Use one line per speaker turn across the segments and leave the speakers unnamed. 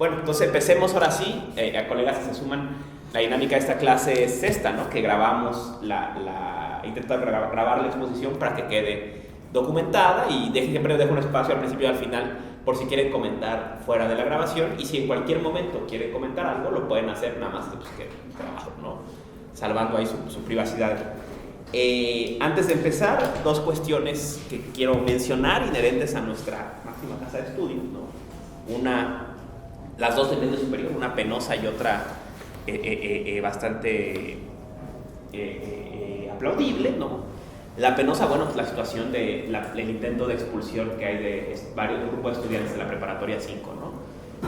Bueno, entonces empecemos ahora sí, colegas que se suman. La dinámica de esta clase es esta, ¿no? Que grabamos intentamos grabar la exposición para que quede documentada y siempre dejo un espacio al principio y al final por si quieren comentar fuera de la grabación, y si en cualquier momento quieren comentar algo, lo pueden hacer, nada más pues, que trabajo, ¿no? Salvando ahí su privacidad. Antes de empezar, dos cuestiones que quiero mencionar inherentes a nuestra máxima casa de estudios, ¿no? Las dos de medio superior, una penosa y otra bastante aplaudible, ¿no? La penosa, bueno, pues la situación del intento de expulsión que hay de varios grupos de estudiantes de la preparatoria 5, ¿no?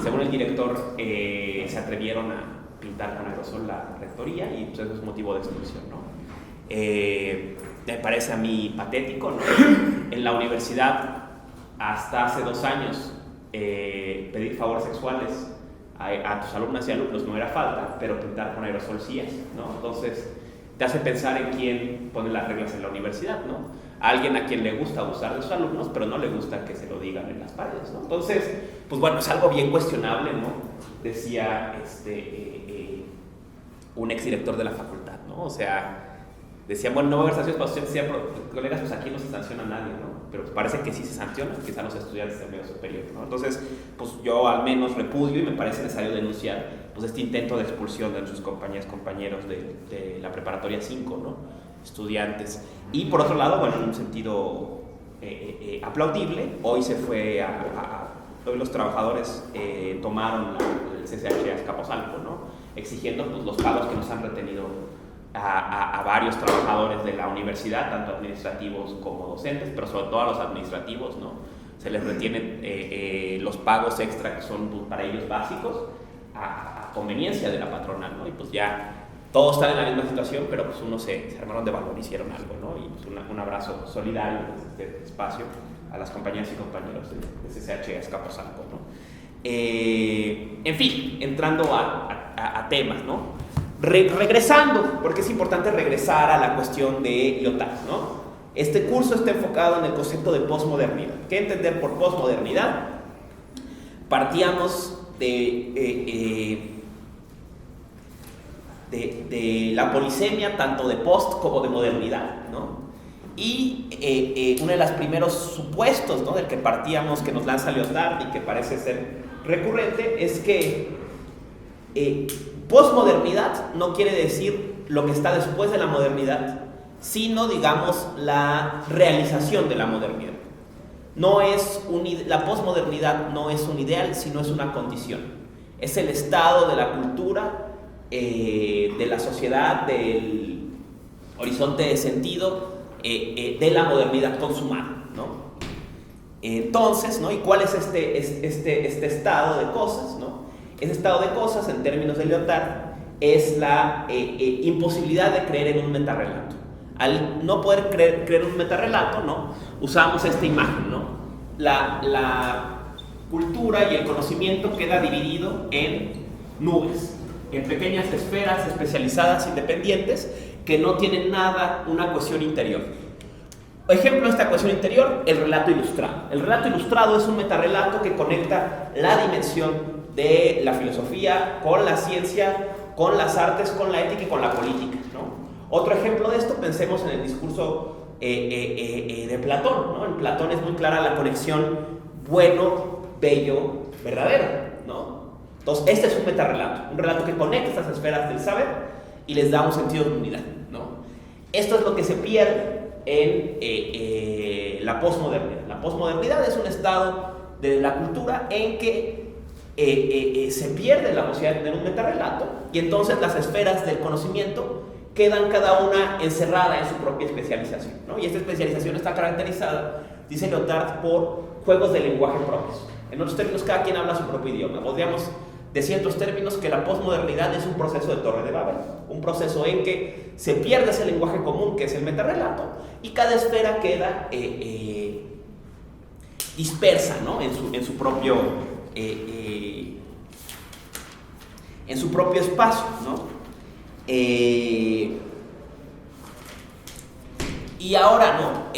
Según el director, se atrevieron a pintar con aerosol la rectoría y pues eso es motivo de expulsión, ¿no? Me parece a mí patético, ¿no? En la universidad, hasta hace 2 años, pedir favores sexuales a tus alumnas y alumnos no era falta, pero pintar con aerosol sí es, ¿no? Entonces te hace pensar en quién pone las reglas en la universidad, ¿no? A alguien a quien le gusta abusar de sus alumnos, pero no le gusta que se lo digan en las paredes, ¿no? Entonces, pues bueno, es algo bien cuestionable, ¿no? Decía un exdirector de la facultad, ¿no? O sea, decía, bueno, no va a haber sanciones para ustedes, decía, colegas, pues aquí no se sanciona a nadie, ¿no? Pero parece que sí se sanciona, quizá los estudiantes del medio superior, ¿no? Entonces, pues yo al menos repudio y me parece necesario denunciar pues este intento de expulsión de nuestros compañeros de la preparatoria 5, ¿no? Estudiantes. Y por otro lado, bueno, en un sentido aplaudible, hoy se fue hoy los trabajadores tomaron el CCH a Azcapotzalco, ¿no? Exigiendo pues, los pagos que nos han retenido a varios trabajadores de la universidad, tanto administrativos como docentes, pero sobre todo a los administrativos, ¿no? Se les retienen los pagos extra que son pues, para ellos básicos a conveniencia de la patronal, ¿no? Y pues ya todos están en la misma situación, pero pues unos se armaron de valor y hicieron algo, ¿no? Y pues un abrazo solidario desde este espacio a las compañeras y compañeros de CCH Azcapotzalco, ¿no? En fin, entrando a temas, ¿no? Regresando, porque es importante regresar a la cuestión de Lyotard, ¿no? Este curso está enfocado en el concepto de posmodernidad. ¿Qué entender por posmodernidad? Partíamos de la polisemia tanto de post como de modernidad, ¿no? Y uno de los primeros supuestos, ¿no? Del que partíamos, que nos lanza Lyotard y que parece ser recurrente, es que posmodernidad no quiere decir lo que está después de la modernidad, sino, digamos, la realización de la modernidad. La posmodernidad no es un ideal, sino es una condición. Es el estado de la cultura, de la sociedad, del horizonte de sentido, de la modernidad consumada, ¿no? Entonces, ¿no? ¿Y cuál es este estado de cosas, ¿no? Ese estado de cosas, en términos de Lyotard, es la imposibilidad de creer en un metarrelato. Al no poder creer en un metarrelato, ¿no? Usamos esta imagen, ¿no? La cultura y el conocimiento queda dividido en nubes, en pequeñas esferas especializadas independientes que no tienen nada, una cohesión interior. Ejemplo de esta cohesión interior, el relato ilustrado. El relato ilustrado es un metarrelato que conecta la dimensión de la filosofía con la ciencia, con las artes, con la ética y con la política, ¿no? Otro ejemplo de esto, pensemos en el discurso de Platón, ¿no? En Platón es muy clara la conexión bueno, bello, verdadero, ¿no? Entonces, este es un metarrelato, un relato que conecta estas esferas del saber y les da un sentido de unidad, ¿no? Esto es lo que se pierde en la posmodernidad. La posmodernidad es un estado de la cultura en que se pierde la posibilidad de tener un metarrelato y entonces las esferas del conocimiento quedan cada una encerrada en su propia especialización, ¿no? Y esta especialización está caracterizada, dice Lyotard, por juegos de lenguaje propios. En otros términos, cada quien habla su propio idioma. Podríamos decir en otros términos que la posmodernidad es un proceso de Torre de Babel, un proceso en que se pierde ese lenguaje común que es el metarrelato y cada esfera queda dispersa, ¿no? en su propio espacio, ¿no? Y ahora, ¿no?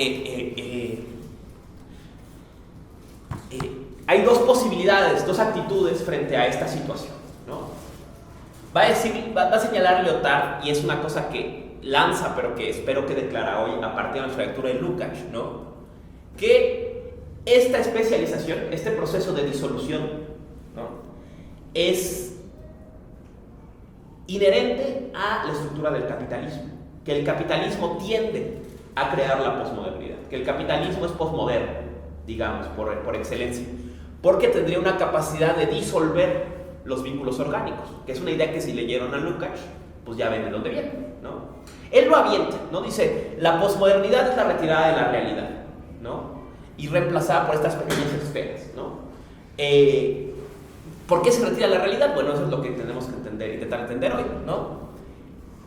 hay dos posibilidades, dos actitudes frente a esta situación, ¿no? Va a señalar Lyotard, y es una cosa que lanza, pero que espero que declara hoy a partir de nuestra lectura de Lukács, ¿no? Que esta especialización, este proceso de disolución, ¿no?, es inherente a la estructura del capitalismo, que el capitalismo tiende a crear la posmodernidad, que el capitalismo es posmoderno, digamos, por excelencia, porque tendría una capacidad de disolver los vínculos orgánicos, que es una idea que si leyeron a Lukács, pues ya ven de dónde viene, ¿no? Él lo avienta, ¿no? Dice, la posmodernidad es la retirada de la realidad, ¿no?, y reemplazada por estas pequeñas esferas, ¿no? ¿Por qué se retira la realidad? Bueno, eso es lo que tenemos que intentar entender hoy, ¿no?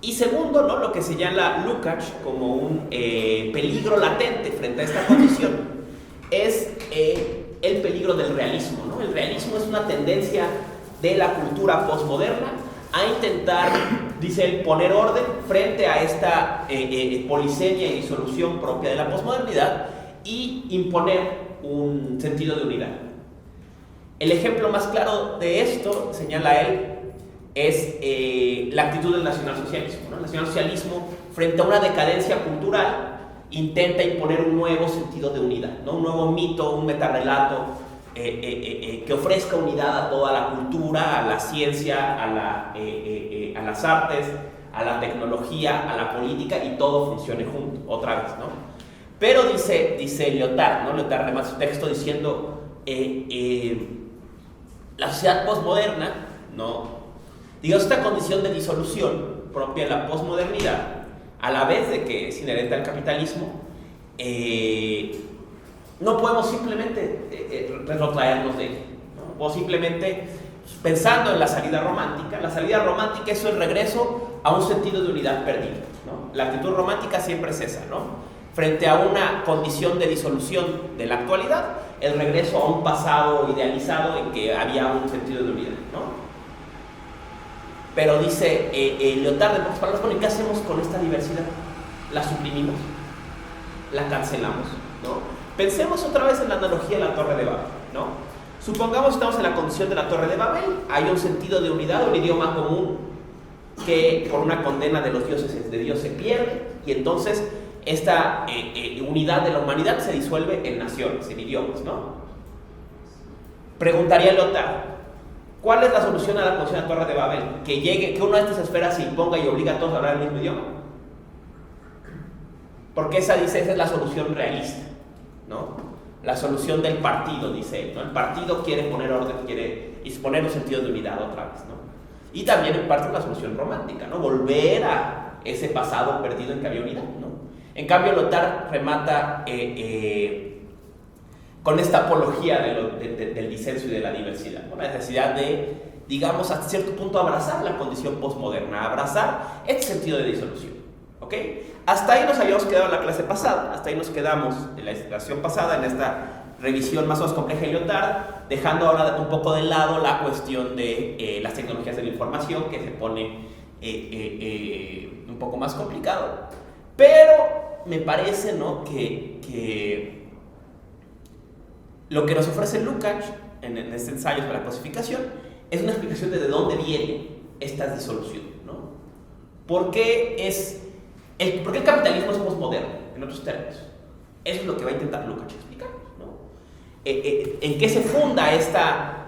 Y segundo, ¿no?, lo que señala Lukács como un peligro latente frente a esta condición es el peligro del realismo, ¿no? El realismo es una tendencia de la cultura posmoderna a intentar, dice él, poner orden frente a esta polisemia y disolución propia de la posmodernidad y imponer un sentido de unidad. El ejemplo más claro de esto, señala él, es la actitud del nacionalsocialismo, ¿no? El nacionalsocialismo, frente a una decadencia cultural, intenta imponer un nuevo sentido de unidad, ¿no? Un nuevo mito, un metarrelato que ofrezca unidad a toda la cultura, a la ciencia, a las artes, a la tecnología, a la política, y todo funcione junto, otra vez, ¿no? Pero dice Lyotard, ¿no? Lyotard remata su texto diciendo la sociedad posmoderna, ¿no?, digamos, esta condición de disolución propia de la posmodernidad, a la vez de que es inherente al capitalismo, no podemos simplemente retrotraernos de él, ¿no? O simplemente pensando en la salida romántica es el regreso a un sentido de unidad perdido, ¿no? La actitud romántica siempre es esa, ¿no? Frente a una condición de disolución de la actualidad, el regreso a un pasado idealizado en que había un sentido de unidad, ¿no? Pero dice Lyotard, en pocas palabras, bueno, ¿y qué hacemos con esta diversidad? ¿La suprimimos? ¿La cancelamos? ¿No? Pensemos otra vez en la analogía de la Torre de Babel, ¿no? Supongamos que estamos en la condición de la Torre de Babel, hay un sentido de unidad, un idioma común que por una condena de los dioses de Dios se pierde, y entonces esta unidad de la humanidad se disuelve en naciones, en idiomas, ¿no? Preguntaría Lyotard, ¿cuál es la solución a la condición de la Torre de Babel? Que una de estas esferas se imponga y obliga a todos a hablar el mismo idioma. Porque esa es la solución realista, ¿no? La solución del partido, dice él, ¿no? El partido quiere poner orden, quiere exponer un sentido de unidad otra vez, ¿no? Y también en parte la solución romántica, ¿no? Volver a ese pasado perdido en que había unidad, ¿no? En cambio, Lyotard remata con esta apología del disenso y de la diversidad, ¿no? La necesidad de, digamos, hasta cierto punto abrazar la condición posmoderna, abrazar este sentido de disolución, ¿ok? Hasta ahí nos habíamos quedado en la clase pasada, hasta ahí nos quedamos en la explicación pasada, en esta revisión más o menos compleja de Lyotard, dejando ahora un poco de lado la cuestión de las tecnologías de la información, que se pone un poco más complicado. Pero me parece, ¿no?, que lo que nos ofrece Lukács en este ensayo sobre la cosificación es una explicación de dónde viene esta disolución, ¿no? ¿Por qué el capitalismo es posmoderno, en otros términos? Eso es lo que va a intentar Lukács explicar, ¿no? ¿En qué se funda esta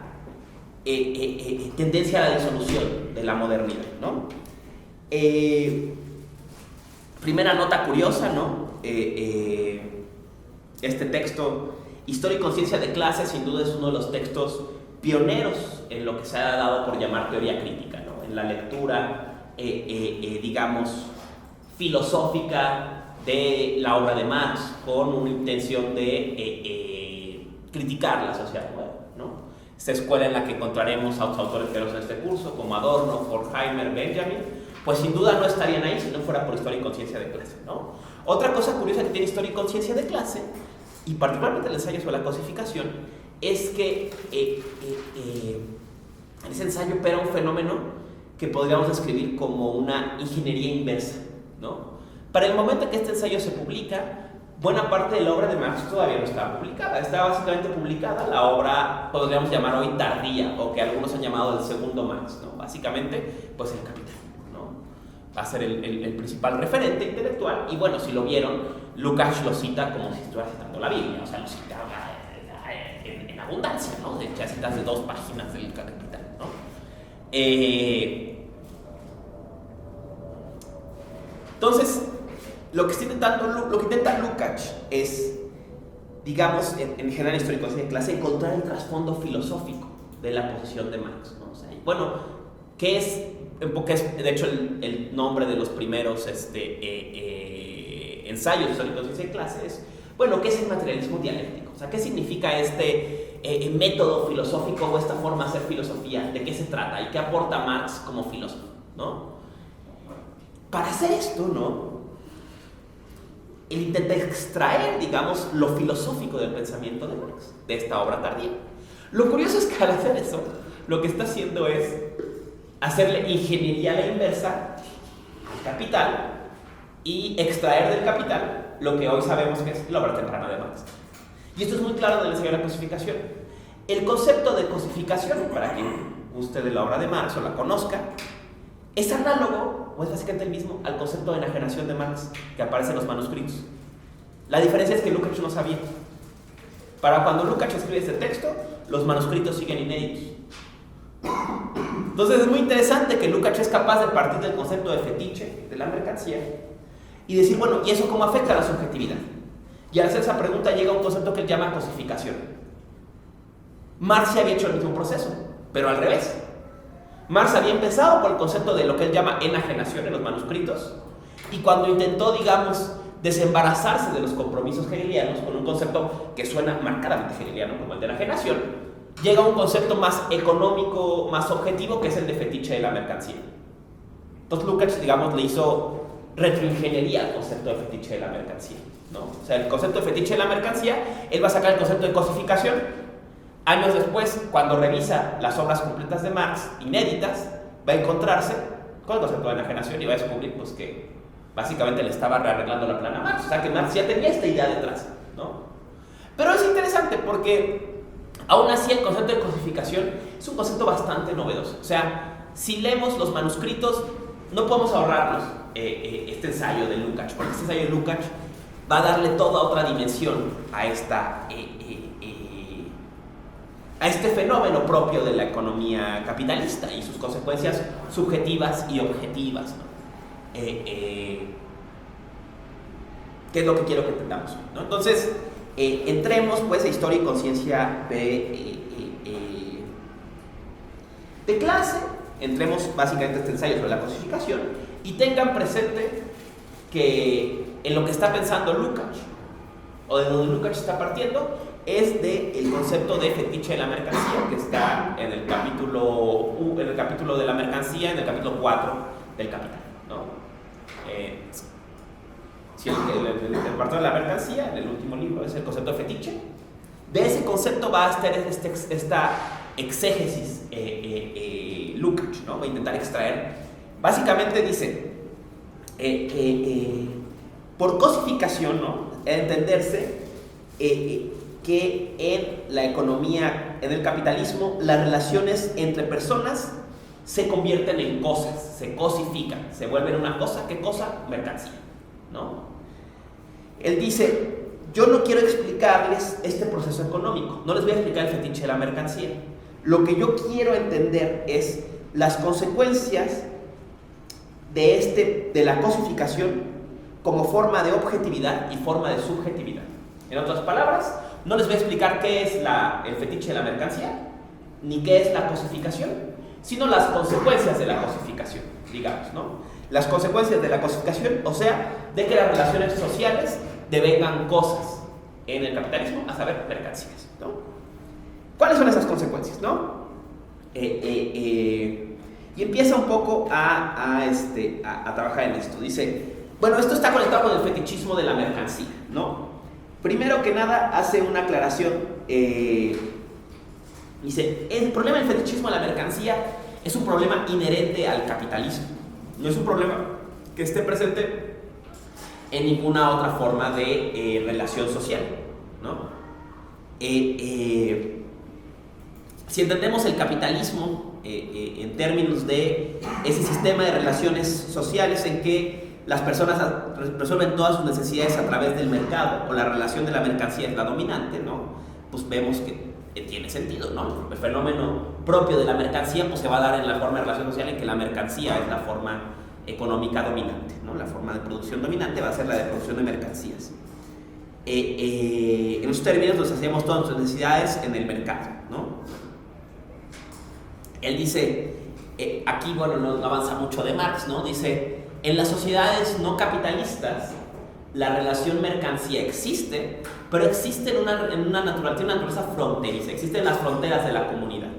tendencia a la disolución de la modernidad, ¿no? Primera nota curiosa, ¿no? Este texto, Historia y conciencia de clase, sin duda es uno de los textos pioneros en lo que se ha dado por llamar teoría crítica, ¿no? En la lectura, digamos, filosófica de la obra de Marx, con una intención de criticar la sociedad moderna, ¿no? Esta escuela en la que encontraremos a otros autores en este curso, como Adorno, Horkheimer, Benjamin, pues sin duda no estarían ahí si no fuera por Historia y conciencia de clase, ¿no? Otra cosa curiosa que tiene Historia y conciencia de clase, y particularmente el ensayo sobre la cosificación, es que en ese ensayo opera un fenómeno que podríamos describir como una ingeniería inversa, ¿no? Para el momento en que este ensayo se publica, buena parte de la obra de Marx todavía no está publicada. Está básicamente publicada la obra, podríamos llamar hoy tardía, o que algunos han llamado el segundo Marx, ¿no? Básicamente, pues el Capital, ¿no? Va a ser el principal referente intelectual, y bueno, si lo vieron, Lukács lo cita como si estuviera citando la Biblia, o sea, lo cita en abundancia, ¿no? De hecho, citas de 2 páginas del Capital, ¿no? Entonces, lo que intenta Lukács es, digamos, en general histórico de clase, encontrar el trasfondo filosófico de la posición de Marx, ¿no? O sea, bueno, ¿qué es? Porque es, de hecho, el nombre de los primeros ensayos históricos de clase es, bueno, ¿qué es el materialismo dialéctico? O sea, ¿qué significa este método filosófico o esta forma de hacer filosofía? ¿De qué se trata? ¿Y qué aporta Marx como filósofo? ¿No? Para hacer esto, ¿no? Él intenta extraer, digamos, lo filosófico del pensamiento de Marx, de esta obra tardía. Lo curioso es que al hacer eso, lo que está haciendo es hacerle ingeniería a la inversa al Capital y extraer del Capital lo que hoy sabemos que es la obra temprana de Marx. Y esto es muy claro en el ensayo de la cosificación. El concepto de cosificación, para quien guste de la obra de Marx o la conozca, es análogo, o es básicamente el mismo, al concepto de enajenación de Marx que aparece en los manuscritos. La diferencia es que Lukács no sabía. Para cuando Lukács escribe este texto, los manuscritos siguen inéditos. Entonces es muy interesante que Lukács es capaz de partir del concepto de fetiche de la mercancía y decir, bueno, ¿y eso cómo afecta a la subjetividad? Y al hacer esa pregunta llega a un concepto que él llama cosificación. Marx ya había hecho el mismo proceso, pero al revés. Marx había empezado por el concepto de lo que él llama enajenación en los manuscritos, y cuando intentó, digamos, desembarazarse de los compromisos hegelianos con un concepto que suena marcadamente hegeliano como el de enajenación, llega a un concepto más económico, más objetivo, que es el de fetiche de la mercancía. Entonces Lukács, digamos, le hizo retroingeniería al concepto de fetiche de la mercancía, ¿no? O sea, el concepto de fetiche de la mercancía, él va a sacar el concepto de cosificación. Años después, cuando revisa las obras completas de Marx, inéditas, va a encontrarse con el concepto de enajenación y va a descubrir, pues, que básicamente le estaba rearreglando la plana a Marx. O sea, que Marx ya tenía esta idea detrás, ¿no? Pero es interesante porque, aún así, el concepto de cosificación es un concepto bastante novedoso. O sea, si leemos los manuscritos, no podemos ahorrarnos este ensayo de Lukács, porque este ensayo de Lukács va a darle toda otra dimensión a este fenómeno propio de la economía capitalista y sus consecuencias subjetivas y objetivas, ¿no? ¿Qué es lo que quiero que entendamos, ¿no? Entonces, entremos pues a historia y conciencia de clase, entremos básicamente a este ensayo sobre la cosificación y tengan presente que en lo que está pensando Lukács, o de donde Lukács está partiendo, es del concepto de fetiche de la mercancía, que está en el capítulo de la mercancía, en el capítulo 4 del Capital, ¿no? Si el apartado de la mercancía, en el último libro, es el concepto de fetiche. De ese concepto va a estar esta exégesis Lukács, ¿no? Va a intentar extraer. Básicamente dice, por cosificación, ¿no? Entenderse que en la economía, en el capitalismo, las relaciones entre personas se convierten en cosas, se cosifican, se vuelven una cosa. ¿Qué cosa? Mercancía, ¿no? Él dice, yo no quiero explicarles este proceso económico, no les voy a explicar el fetiche de la mercancía. Lo que yo quiero entender es las consecuencias de la cosificación como forma de objetividad y forma de subjetividad. En otras palabras, no les voy a explicar qué es el fetiche de la mercancía, ni qué es la cosificación, sino las consecuencias de la cosificación, digamos, ¿no? Las consecuencias de la cosificación, o sea, de que las relaciones sociales devengan cosas en el capitalismo, a saber, mercancías, ¿no? ¿Cuáles son esas consecuencias, no? Y empieza un poco a trabajar en esto. Dice, bueno, esto está conectado con el fetichismo de la mercancía, ¿no? Primero que nada, hace una aclaración. Dice, el problema del fetichismo de la mercancía es un problema inherente al capitalismo. No es un problema que esté presente en ninguna otra forma de relación social, ¿no? Si entendemos el capitalismo en términos de ese sistema de relaciones sociales en que las personas resuelven todas sus necesidades a través del mercado, o la relación de la mercancía es la dominante, ¿no? Pues vemos que tiene sentido, ¿no? El fenómeno propio de la mercancía pues se va a dar en la forma de relación social en que la mercancía es la forma económica dominante, ¿no? La forma de producción dominante va a ser la de producción de mercancías. En esos términos nos hacemos todas nuestras necesidades en el mercado, ¿no? Él dice, aquí, bueno, no avanza mucho de Marx, ¿no? Dice, en las sociedades no capitalistas la relación mercancía existe, pero existe tiene una naturaleza fronteriza, existen las fronteras de la comunidad.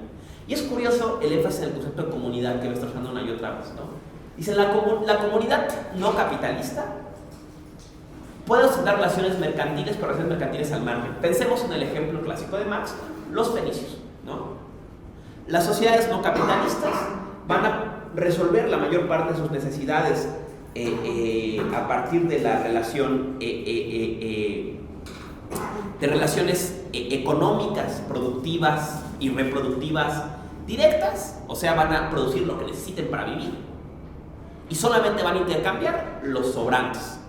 Y es curioso el énfasis en el concepto de comunidad que me está usando una y otra vez, ¿no? Dice, la comunidad no capitalista puede ostentar relaciones mercantiles, pero relaciones mercantiles al margen. Pensemos en el ejemplo clásico de Marx, los fenicios, ¿no? Las sociedades no capitalistas van a resolver la mayor parte de sus necesidades a partir de la relación de relaciones económicas, productivas y reproductivas directas, o sea, van a producir lo que necesiten para vivir y solamente van a intercambiar los sobrantes.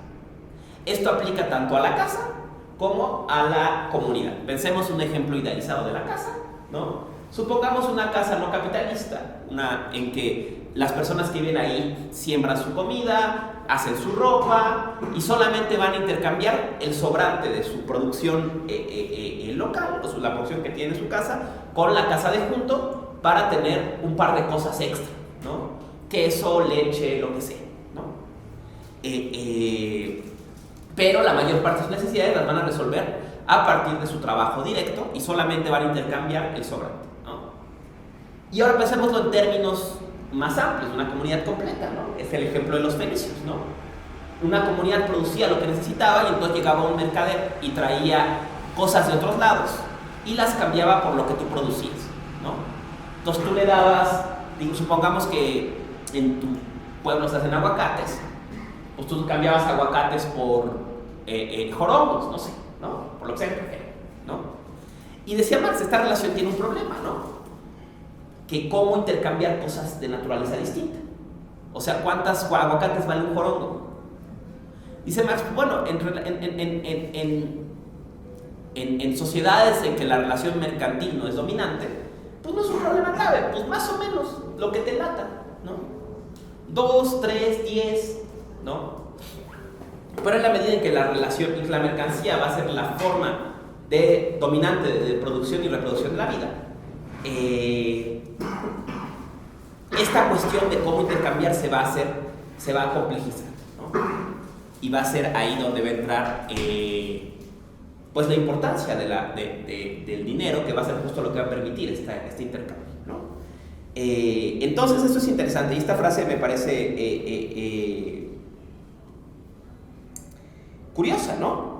Esto aplica tanto a la casa como a la comunidad. Pensemos un ejemplo idealizado de la casa, ¿no? Supongamos una casa no capitalista, en que las personas que viven ahí siembran su comida, hacen su ropa y solamente van a intercambiar el sobrante de su producción local, o la producción que tiene su casa, con la casa de junto para tener un par de cosas extra, ¿no? Queso, leche, lo que sea, ¿no? Pero la mayor parte de sus necesidades las van a resolver a partir de su trabajo directo y solamente van a intercambiar el sobrante, ¿no? Y ahora pensémoslo en términos más amplios, una comunidad completa, ¿no? Es el ejemplo de los fenicios, ¿no? Una comunidad producía lo que necesitaba y entonces llegaba un mercader y traía cosas de otros lados y las cambiaba por lo que tú producías, ¿no? Entonces tú le dabas, supongamos que en tu pueblo se hacen aguacates, pues tú cambiabas aguacates por jorongos, no sé, ¿no? Por lo que sea, ¿no? Y decía Marx, esta relación tiene un problema, ¿no? Que cómo intercambiar cosas de naturaleza distinta. O sea, ¿cuántas aguacates vale un jorongo? Dice Marx, bueno, en sociedades en que la relación mercantil no es dominante, pues no es un problema grave, pues más o menos lo que te lata, ¿no? 2, 3, 10, ¿no? Pero en la medida en que la relación y la mercancía va a ser la forma dominante de producción y reproducción de la vida, esta cuestión de cómo intercambiar se va a complejizar, ¿no? Y va a ser ahí donde va a entrar pues la importancia del dinero, que va a ser justo lo que va a permitir este intercambio, ¿no? Entonces esto es interesante y esta frase me parece curiosa, ¿no?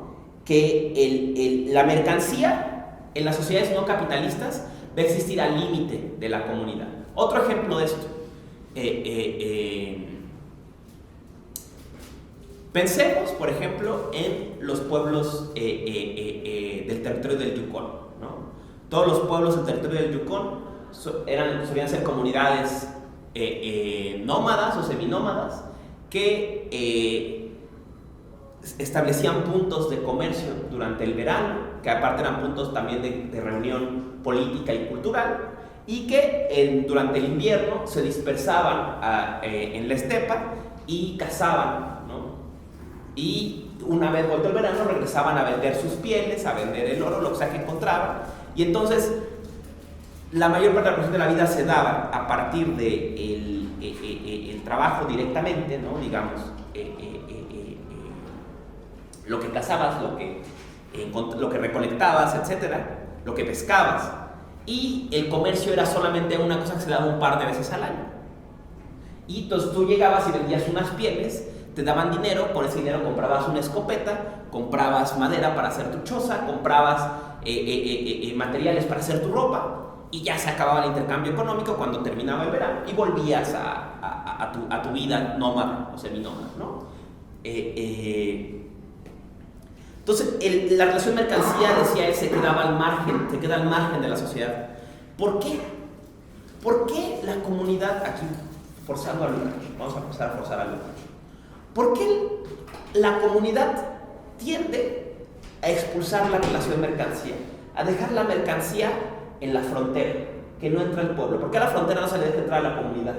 Que la mercancía en las sociedades no capitalistas va a existir al límite de la comunidad. Otro ejemplo de esto. Pensemos, por ejemplo, en los pueblos del territorio del Yukón, ¿no? Todos los pueblos del territorio del Yukón solían ser comunidades nómadas o seminómadas que establecían puntos de comercio durante el verano, que aparte eran puntos también de reunión política y cultural, y que durante el invierno se dispersaban en la estepa y cazaban, ¿no? Y una vez vuelto el verano regresaban a vender sus pieles, a vender el oro, lo que sea que encontraban, y entonces la mayor parte de la producción de la vida se daba a partir del el trabajo directamente, ¿no? Digamos, lo que cazabas, lo que recolectabas, etcétera, lo que pescabas, y el comercio era solamente una cosa que se daba un par de veces al año. Y entonces tú llegabas y vendías unas pieles, te daban dinero, con ese dinero comprabas una escopeta, comprabas madera para hacer tu choza, comprabas materiales para hacer tu ropa, y ya se acababa el intercambio económico cuando terminaba el verano y volvías a tu vida nómada o seminómada, ¿no? Entonces, la relación mercancía, decía él, se queda al margen de la sociedad. ¿Por qué? ¿Por qué la comunidad, aquí forzando a Lukács, vamos a empezar a forzar a Lukács, ¿por qué la comunidad tiende a expulsar la relación mercancía, a dejar la mercancía en la frontera, que no entra el pueblo? ¿Por qué a la frontera no se le deja entrar a la comunidad?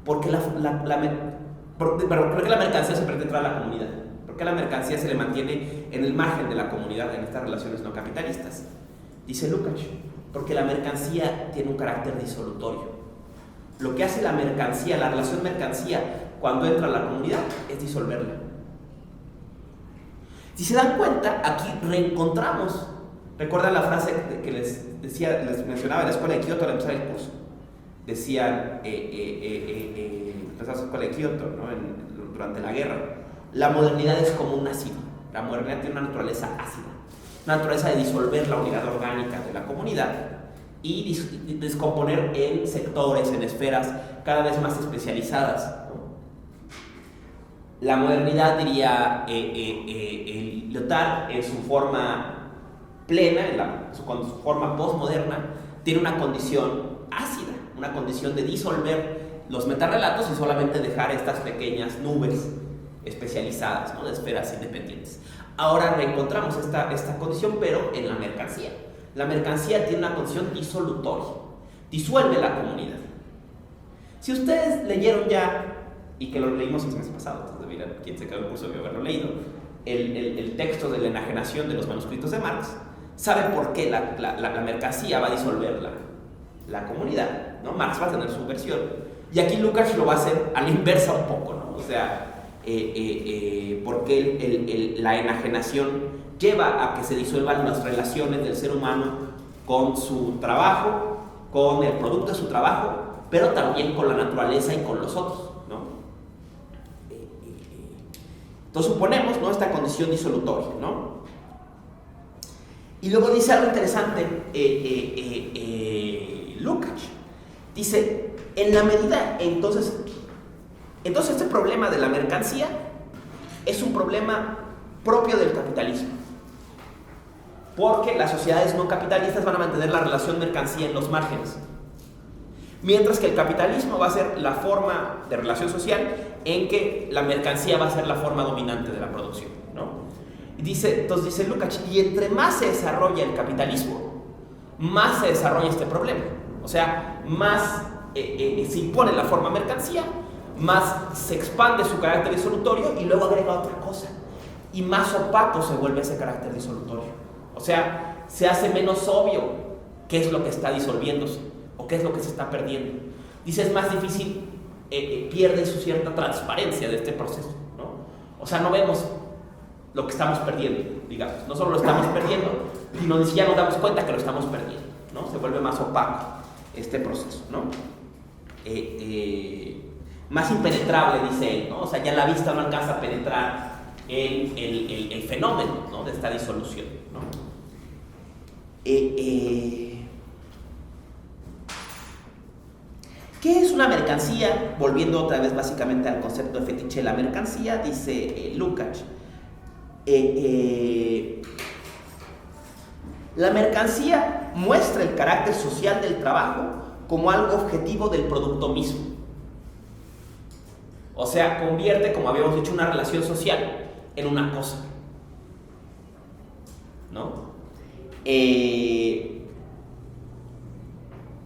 Porque ¿por qué la mercancía se pretende entrar a la comunidad? ¿Por qué la mercancía se le mantiene en el margen de la comunidad en estas relaciones no capitalistas? Dice Lukács, porque la mercancía tiene un carácter disolutorio. Lo que hace la mercancía, la relación mercancía, cuando entra a la comunidad, es disolverla. Si se dan cuenta, aquí reencontramos, ¿recuerdan la frase que les mencionaba en la escuela de Kioto al empezar el curso? Decían, empezar la escuela de Kioto, ¿no? Durante la guerra, la modernidad es como un ácido. La modernidad tiene una naturaleza ácida, una naturaleza de disolver la unidad orgánica de la comunidad y descomponer en sectores, en esferas cada vez más especializadas, ¿no? La modernidad, diría Lyotard, en su forma plena, con su forma postmoderna, tiene una condición ácida, una condición de disolver los metarrelatos y solamente dejar estas pequeñas nubes especializadas, ¿no? De esferas independientes. Ahora reencontramos esta condición, pero en la mercancía. La mercancía tiene una condición disolutoria, disuelve la comunidad. Si ustedes leyeron ya, y que lo leímos el mes pasado, entonces miren, quien se quedó en el curso debe haberlo leído, el texto de la enajenación de los manuscritos de Marx, sabe por qué la mercancía va a disolver la comunidad, ¿no? Marx va a tener su versión, y aquí Lukács lo va a hacer a la inversa un poco, ¿no? O sea, porque la enajenación lleva a que se disuelvan las relaciones del ser humano con su trabajo, con el producto de su trabajo, pero también con la naturaleza y con los otros, ¿no? Entonces suponemos, ¿no?, esta condición disolutoria, ¿no? Y luego dice algo interesante Lukács. Dice, en la medida, entonces este problema de la mercancía es un problema propio del capitalismo, porque las sociedades no capitalistas van a mantener la relación mercancía en los márgenes, mientras que el capitalismo va a ser la forma de relación social en que la mercancía va a ser la forma dominante de la producción, ¿no? Entonces dice Lukács, y entre más se desarrolla el capitalismo, más se desarrolla este problema. O sea, más se impone la forma mercancía, más se expande su carácter disolutorio y luego agrega otra cosa. Y más opaco se vuelve ese carácter disolutorio. O sea, se hace menos obvio qué es lo que está disolviéndose o qué es lo que se está perdiendo. Dice, es más difícil, pierde su cierta transparencia de este proceso, ¿no? O sea, no vemos lo que estamos perdiendo, digamos. No solo lo estamos perdiendo, sino ni siquiera nos damos cuenta que lo estamos perdiendo, ¿no? Se vuelve más opaco este proceso, ¿no? Más impenetrable, dice él, ¿no? O sea, ya la vista no alcanza a penetrar el fenómeno, ¿no?, de esta disolución, ¿no? ¿Qué es una mercancía? Volviendo otra vez básicamente al concepto de fetiche de la mercancía, dice Lukács, la mercancía muestra el carácter social del trabajo como algo objetivo del producto mismo. O sea, convierte, como habíamos dicho, una relación social en una cosa, ¿no?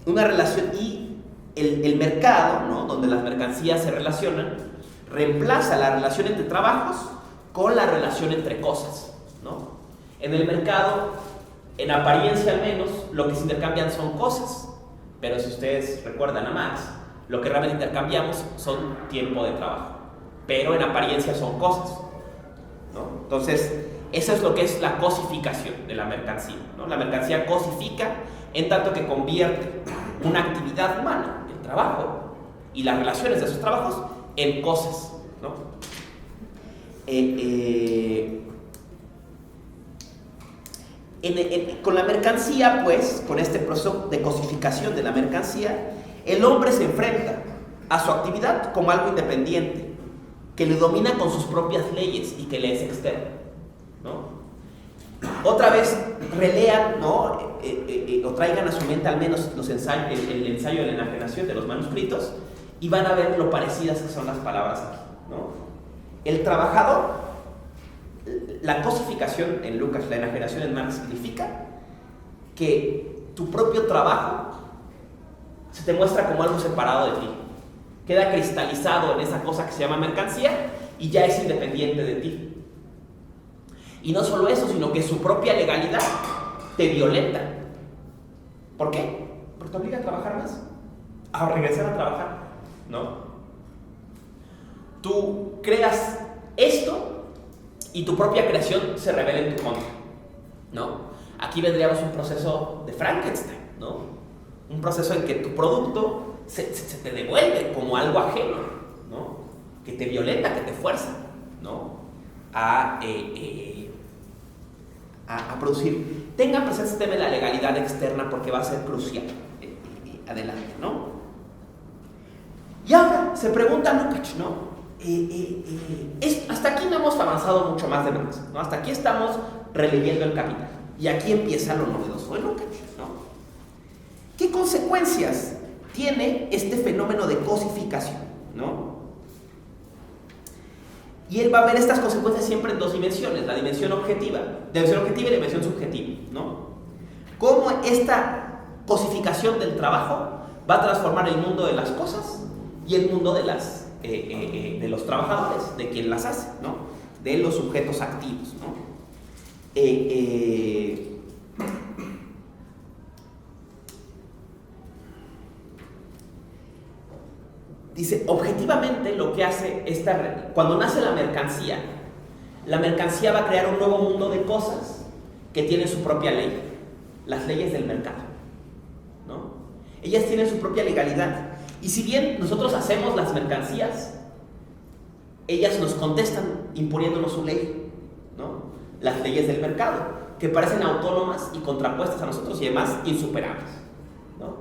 Una relación, y el mercado, ¿no?, donde las mercancías se relacionan, reemplaza la relación entre trabajos con la relación entre cosas, ¿no? En el mercado, en apariencia al menos, lo que se intercambian son cosas, pero si ustedes recuerdan a Marx, lo que realmente intercambiamos son tiempo de trabajo, pero en apariencia son cosas, ¿no? Entonces, eso es lo que es la cosificación de la mercancía, ¿no? La mercancía cosifica en tanto que convierte una actividad humana, el trabajo, y las relaciones de esos trabajos en cosas, ¿no? Con la mercancía, pues, con este proceso de cosificación de la mercancía, el hombre se enfrenta a su actividad como algo independiente, que le domina con sus propias leyes y que le es externo, ¿no? Otra vez relean, ¿no? O traigan a su mente al menos el ensayo de la enajenación de los manuscritos y van a ver lo parecidas que son las palabras aquí, ¿no? El trabajador, la cosificación en Lucas, la enajenación en Marx, significa que tu propio trabajo se te muestra como algo separado de ti, queda cristalizado en esa cosa que se llama mercancía y ya es independiente de ti. Y no solo eso, sino que su propia legalidad te violenta. ¿Por qué? Porque te obliga a trabajar más, a regresar a trabajar, ¿no? Tú creas esto y tu propia creación se revela en tu contra, ¿no? Aquí vendríamos un proceso de Frankenstein, ¿no? Un proceso en que tu producto se te devuelve como algo ajeno, ¿no? Que te violenta, que te fuerza, ¿no? A producir. Tengan presente este tema de la legalidad externa porque va a ser crucial adelante, ¿no? Y ahora se pregunta Lukács, ¿no? Hasta aquí no hemos avanzado mucho más de Marx, ¿no? Hasta aquí estamos releyendo el Capital y aquí empieza lo novedoso de Lukács, ¿no? ¿Qué consecuencias tiene este fenómeno de cosificación, ¿no? Y él va a ver estas consecuencias siempre en dos dimensiones, la dimensión objetiva y la dimensión subjetiva, ¿no? Cómo esta cosificación del trabajo va a transformar el mundo de las cosas y el mundo de los trabajadores, de quien las hace, ¿no? De los sujetos activos, ¿no? Dice, objetivamente lo que hace cuando nace la mercancía va a crear un nuevo mundo de cosas que tienen su propia ley, las leyes del mercado, ¿no? Ellas tienen su propia legalidad. Y si bien nosotros hacemos las mercancías, ellas nos contestan imponiéndonos su ley, ¿no? Las leyes del mercado, que parecen autónomas y contrapuestas a nosotros y además insuperables, ¿no?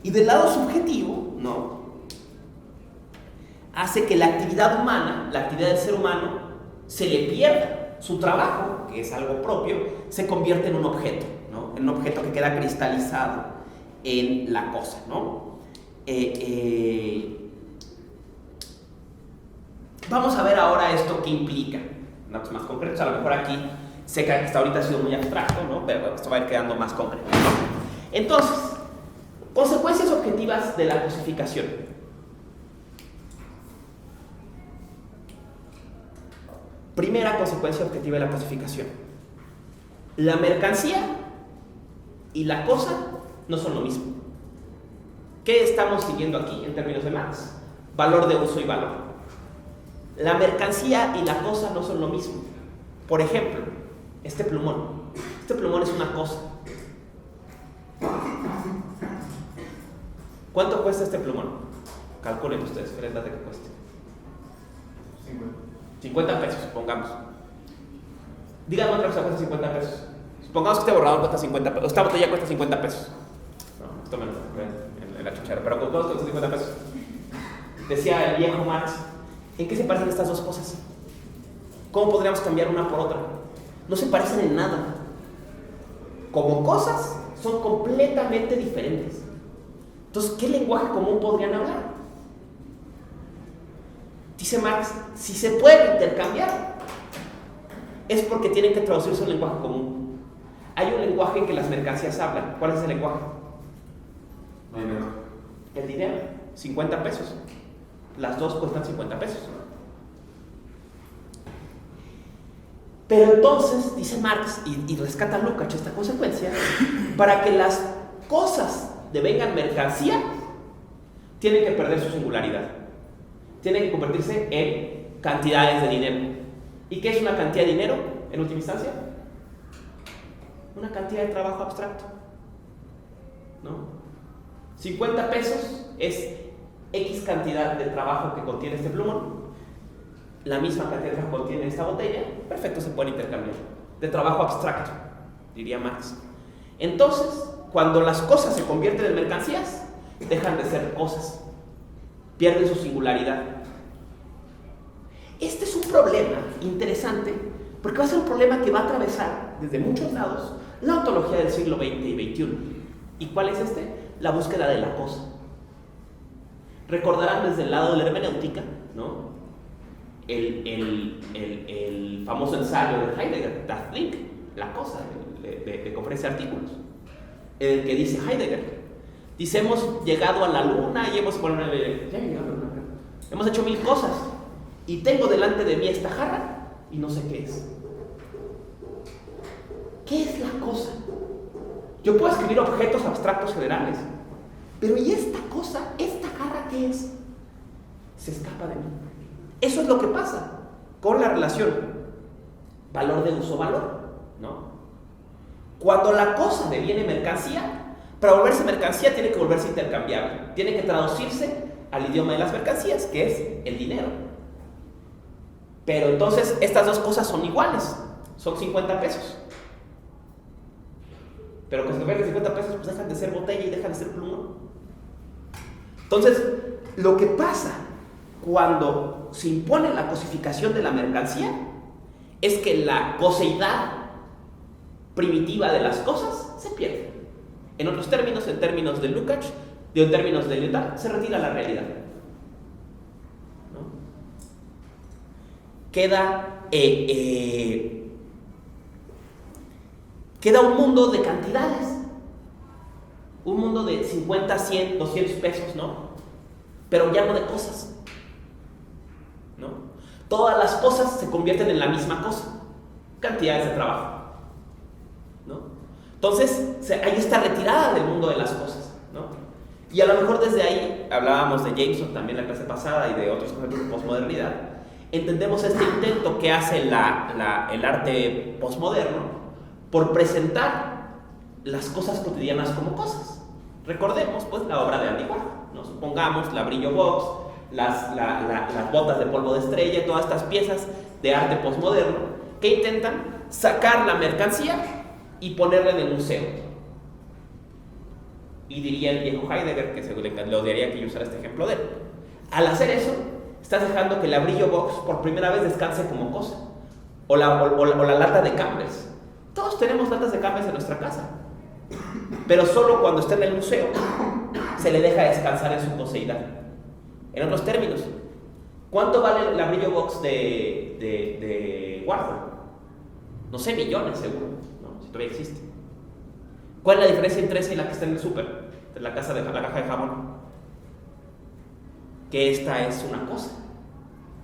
Y del lado subjetivo, ¿no? Hace que la actividad humana, la actividad del ser humano, se le pierda. Su trabajo, que es algo propio, se convierte en un objeto, ¿no? En un objeto que queda cristalizado en la cosa, ¿no? Vamos a ver ahora esto qué implica. Datos más concretos, a lo mejor aquí sé que hasta ahorita ha sido muy abstracto, ¿no? Pero esto va a ir quedando más concreto, ¿no? Entonces, consecuencias objetivas de la cosificación. Primera consecuencia objetiva de la cosificación. La mercancía y la cosa no son lo mismo. ¿Qué estamos siguiendo aquí en términos de Marx? Valor de uso y valor. La mercancía y la cosa no son lo mismo. Por ejemplo, este plumón. Este plumón es una cosa. ¿Cuánto cuesta este plumón? Calculen ustedes, ¿qué les da de que cueste? 50 pesos, supongamos. Díganme otra cosa, cuesta 50 pesos. Supongamos que este borrador cuesta 50 pesos. Esta botella cuesta 50 pesos. No, esto me lo en la chuchera, pero ¿cuánto cuesta 50 pesos? Decía el viejo Marx, ¿en qué se parecen estas dos cosas? ¿Cómo podríamos cambiar una por otra? No se parecen en nada. Como cosas, son completamente diferentes. Entonces, ¿qué lenguaje común podrían hablar? Dice Marx, si se puede intercambiar, es porque tienen que traducirse un lenguaje común. Hay un lenguaje en que las mercancías hablan. ¿Cuál es ese lenguaje?
Dinero.
El dinero, 50 pesos. Las dos cuestan 50 pesos. Pero entonces, dice Marx, y rescata Lukács esta consecuencia, para que las cosas devengan mercancía, tienen que perder su singularidad. Tienen que convertirse en cantidades de dinero. ¿Y qué es una cantidad de dinero, en última instancia? Una cantidad de trabajo abstracto, ¿no? 50 pesos es X cantidad de trabajo que contiene este plumón. La misma cantidad de trabajo que contiene esta botella. Perfecto, se puede intercambiar. De trabajo abstracto, diría Marx. Entonces, cuando las cosas se convierten en mercancías, dejan de ser cosas. pierden su singularidad. Este es un problema interesante porque va a ser un problema que va a atravesar desde muchos lados la ontología del siglo XX y XXI. ¿Y cuál es este? La búsqueda de la cosa. Recordarán desde el lado de la hermenéutica, ¿no? el famoso ensayo de Heidegger, Das Ding, la cosa, de que ofrece artículos, en el que dice Heidegger, dice, hemos llegado a la luna y hemos hecho 1000 cosas y tengo delante de mí esta jarra y no sé qué es. ¿Qué es la cosa? Yo puedo escribir objetos abstractos generales, pero ¿y esta cosa, esta jarra qué es? Se escapa de mí. Eso es lo que pasa con la relación valor de uso-valor, ¿no? Cuando la cosa deviene mercancía, para volverse mercancía tiene que volverse intercambiable, tiene que traducirse al idioma de las mercancías, que es el dinero. Pero entonces estas dos cosas son iguales, son 50 pesos. Pero que se convierten en 50 pesos, pues dejan de ser botella y dejan de ser plumón. Entonces, lo que pasa cuando se impone la cosificación de la mercancía es que la coseidad primitiva de las cosas se pierde. En otros términos, en términos de Lukács, en términos de Lyotard, se retira la realidad, ¿no? Queda un mundo de cantidades, un mundo de 50, 100, 200 pesos, ¿no? Pero ya no de cosas, ¿no? Todas las cosas se convierten en la misma cosa, cantidades de trabajo, ¿no? Entonces hay esta retirada del mundo de las cosas, ¿no? Y a lo mejor desde ahí, hablábamos de Jameson también la clase pasada y de otros conceptos de posmodernidad, entendemos este intento que hace el arte posmoderno por presentar las cosas cotidianas como cosas. Recordemos pues la obra de Andy Warhol, ¿no? Supongamos la Brillo Box, las botas de polvo de estrella, todas estas piezas de arte posmoderno que intentan sacar la mercancía y ponerla en el museo. Y diría el viejo Heidegger, que le odiaría que yo usara este ejemplo de él, al hacer eso estás dejando que la Brillo Box por primera vez descanse como cosa, o la lata de Campbell's. Todos tenemos latas de Campbell's en nuestra casa, pero solo cuando está en el museo se le deja descansar en su coseidad. En otros términos, ¿cuánto vale la Brillo Box de Warhol? No sé, millones seguro, ¿no? Si todavía existe. ¿Cuál es la diferencia entre esa y la que está en el súper? De la caja de jamón. Que esta es una cosa,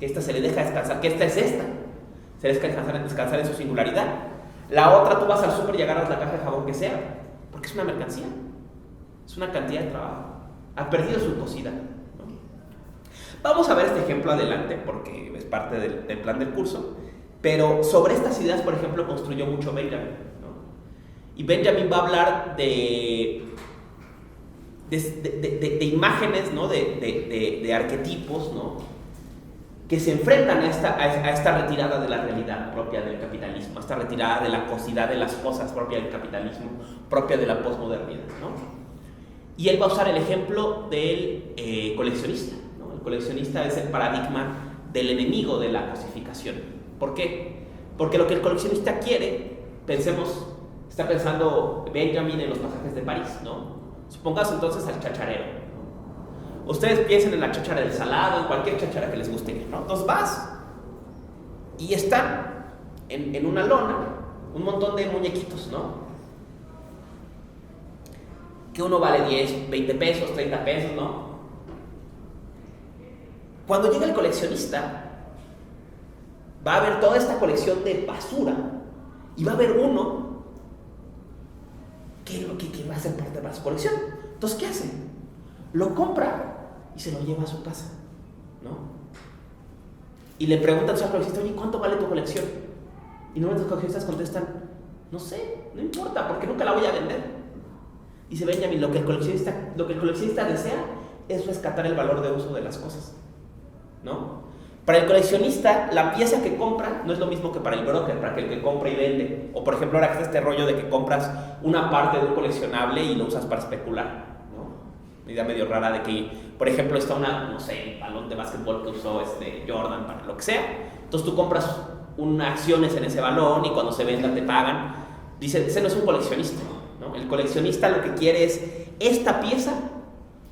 que esta se le deja descansar, que esta es esta, se le deja descansar en su singularidad. La otra, tú vas al súper y agarras la caja de jabón que sea, porque es una mercancía, es una cantidad de trabajo, ha perdido su cosidad, ¿no? Vamos a ver este ejemplo adelante, porque es parte del plan del curso, pero sobre estas ideas, por ejemplo, construyó mucho Benjamin, ¿no? Y Benjamin va a hablar de imágenes, ¿no? de arquetipos, ¿no? Que se enfrentan a esta retirada de la realidad propia del capitalismo, a esta retirada de la cosidad de las cosas propia del capitalismo, propia de la posmodernidad, ¿no? Y él va a usar el ejemplo del coleccionista, ¿no? El coleccionista es el paradigma del enemigo de la cosificación. ¿Por qué? Porque lo que el coleccionista quiere, está pensando Benjamin en los pasajes de París, ¿no? Supongamos entonces al chacharero, ¿no? Ustedes piensen en la cháchara del salado, en cualquier cháchara que les guste, ¿no? Entonces vas y están en una lona un montón de muñequitos, ¿no? Que uno vale 10, 20 pesos, 30 pesos, ¿no? Cuando llega el coleccionista, va a ver toda esta colección de basura y va a haber uno que va a ser parte de su colección. Entonces, ¿qué hace? Lo compra y se lo lleva a su casa, ¿no? Y le preguntan a su coleccionista, oye, ¿cuánto vale tu colección? Y normalmente los coleccionistas contestan, no sé, no importa, porque nunca la voy a vender. Dice Benjamin, lo que el coleccionista desea es rescatar el valor de uso de las cosas, ¿no? Para el coleccionista, la pieza que compra no es lo mismo que para el broker, para el que compra y vende. O por ejemplo, ahora que está este rollo de que compras una parte de un coleccionable y lo usas para especular, ¿no? Una idea medio rara de que, por ejemplo, está no sé, balón de básquetbol que usó Jordan para lo que sea. Entonces tú compras acciones en ese balón y cuando se venda te pagan. Dice, ese no es un coleccionista, ¿no? El coleccionista lo que quiere es esta pieza,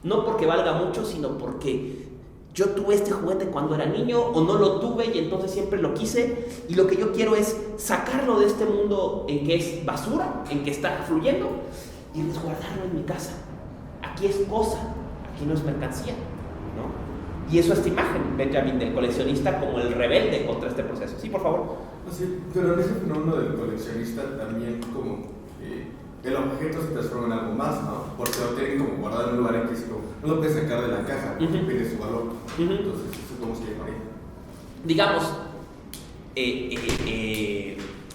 no porque valga mucho, sino porque yo tuve este juguete cuando era niño o no lo tuve y entonces siempre lo quise y lo que yo quiero es sacarlo de este mundo en que es basura, en que está fluyendo y resguardarlo en mi casa. Aquí es cosa, aquí no es mercancía, ¿no? Y eso es esta imagen, Benjamin, del coleccionista como el rebelde contra este proceso. Sí, por favor.
Sí, pero en ese fenómeno del coleccionista también como el objeto se transforma en algo más, ¿no? Porque lo tienen como guardado en un lugar X, no lo puedes sacar de la caja porque pierde su valor. Entonces, supongo que llamaría.
Digamos,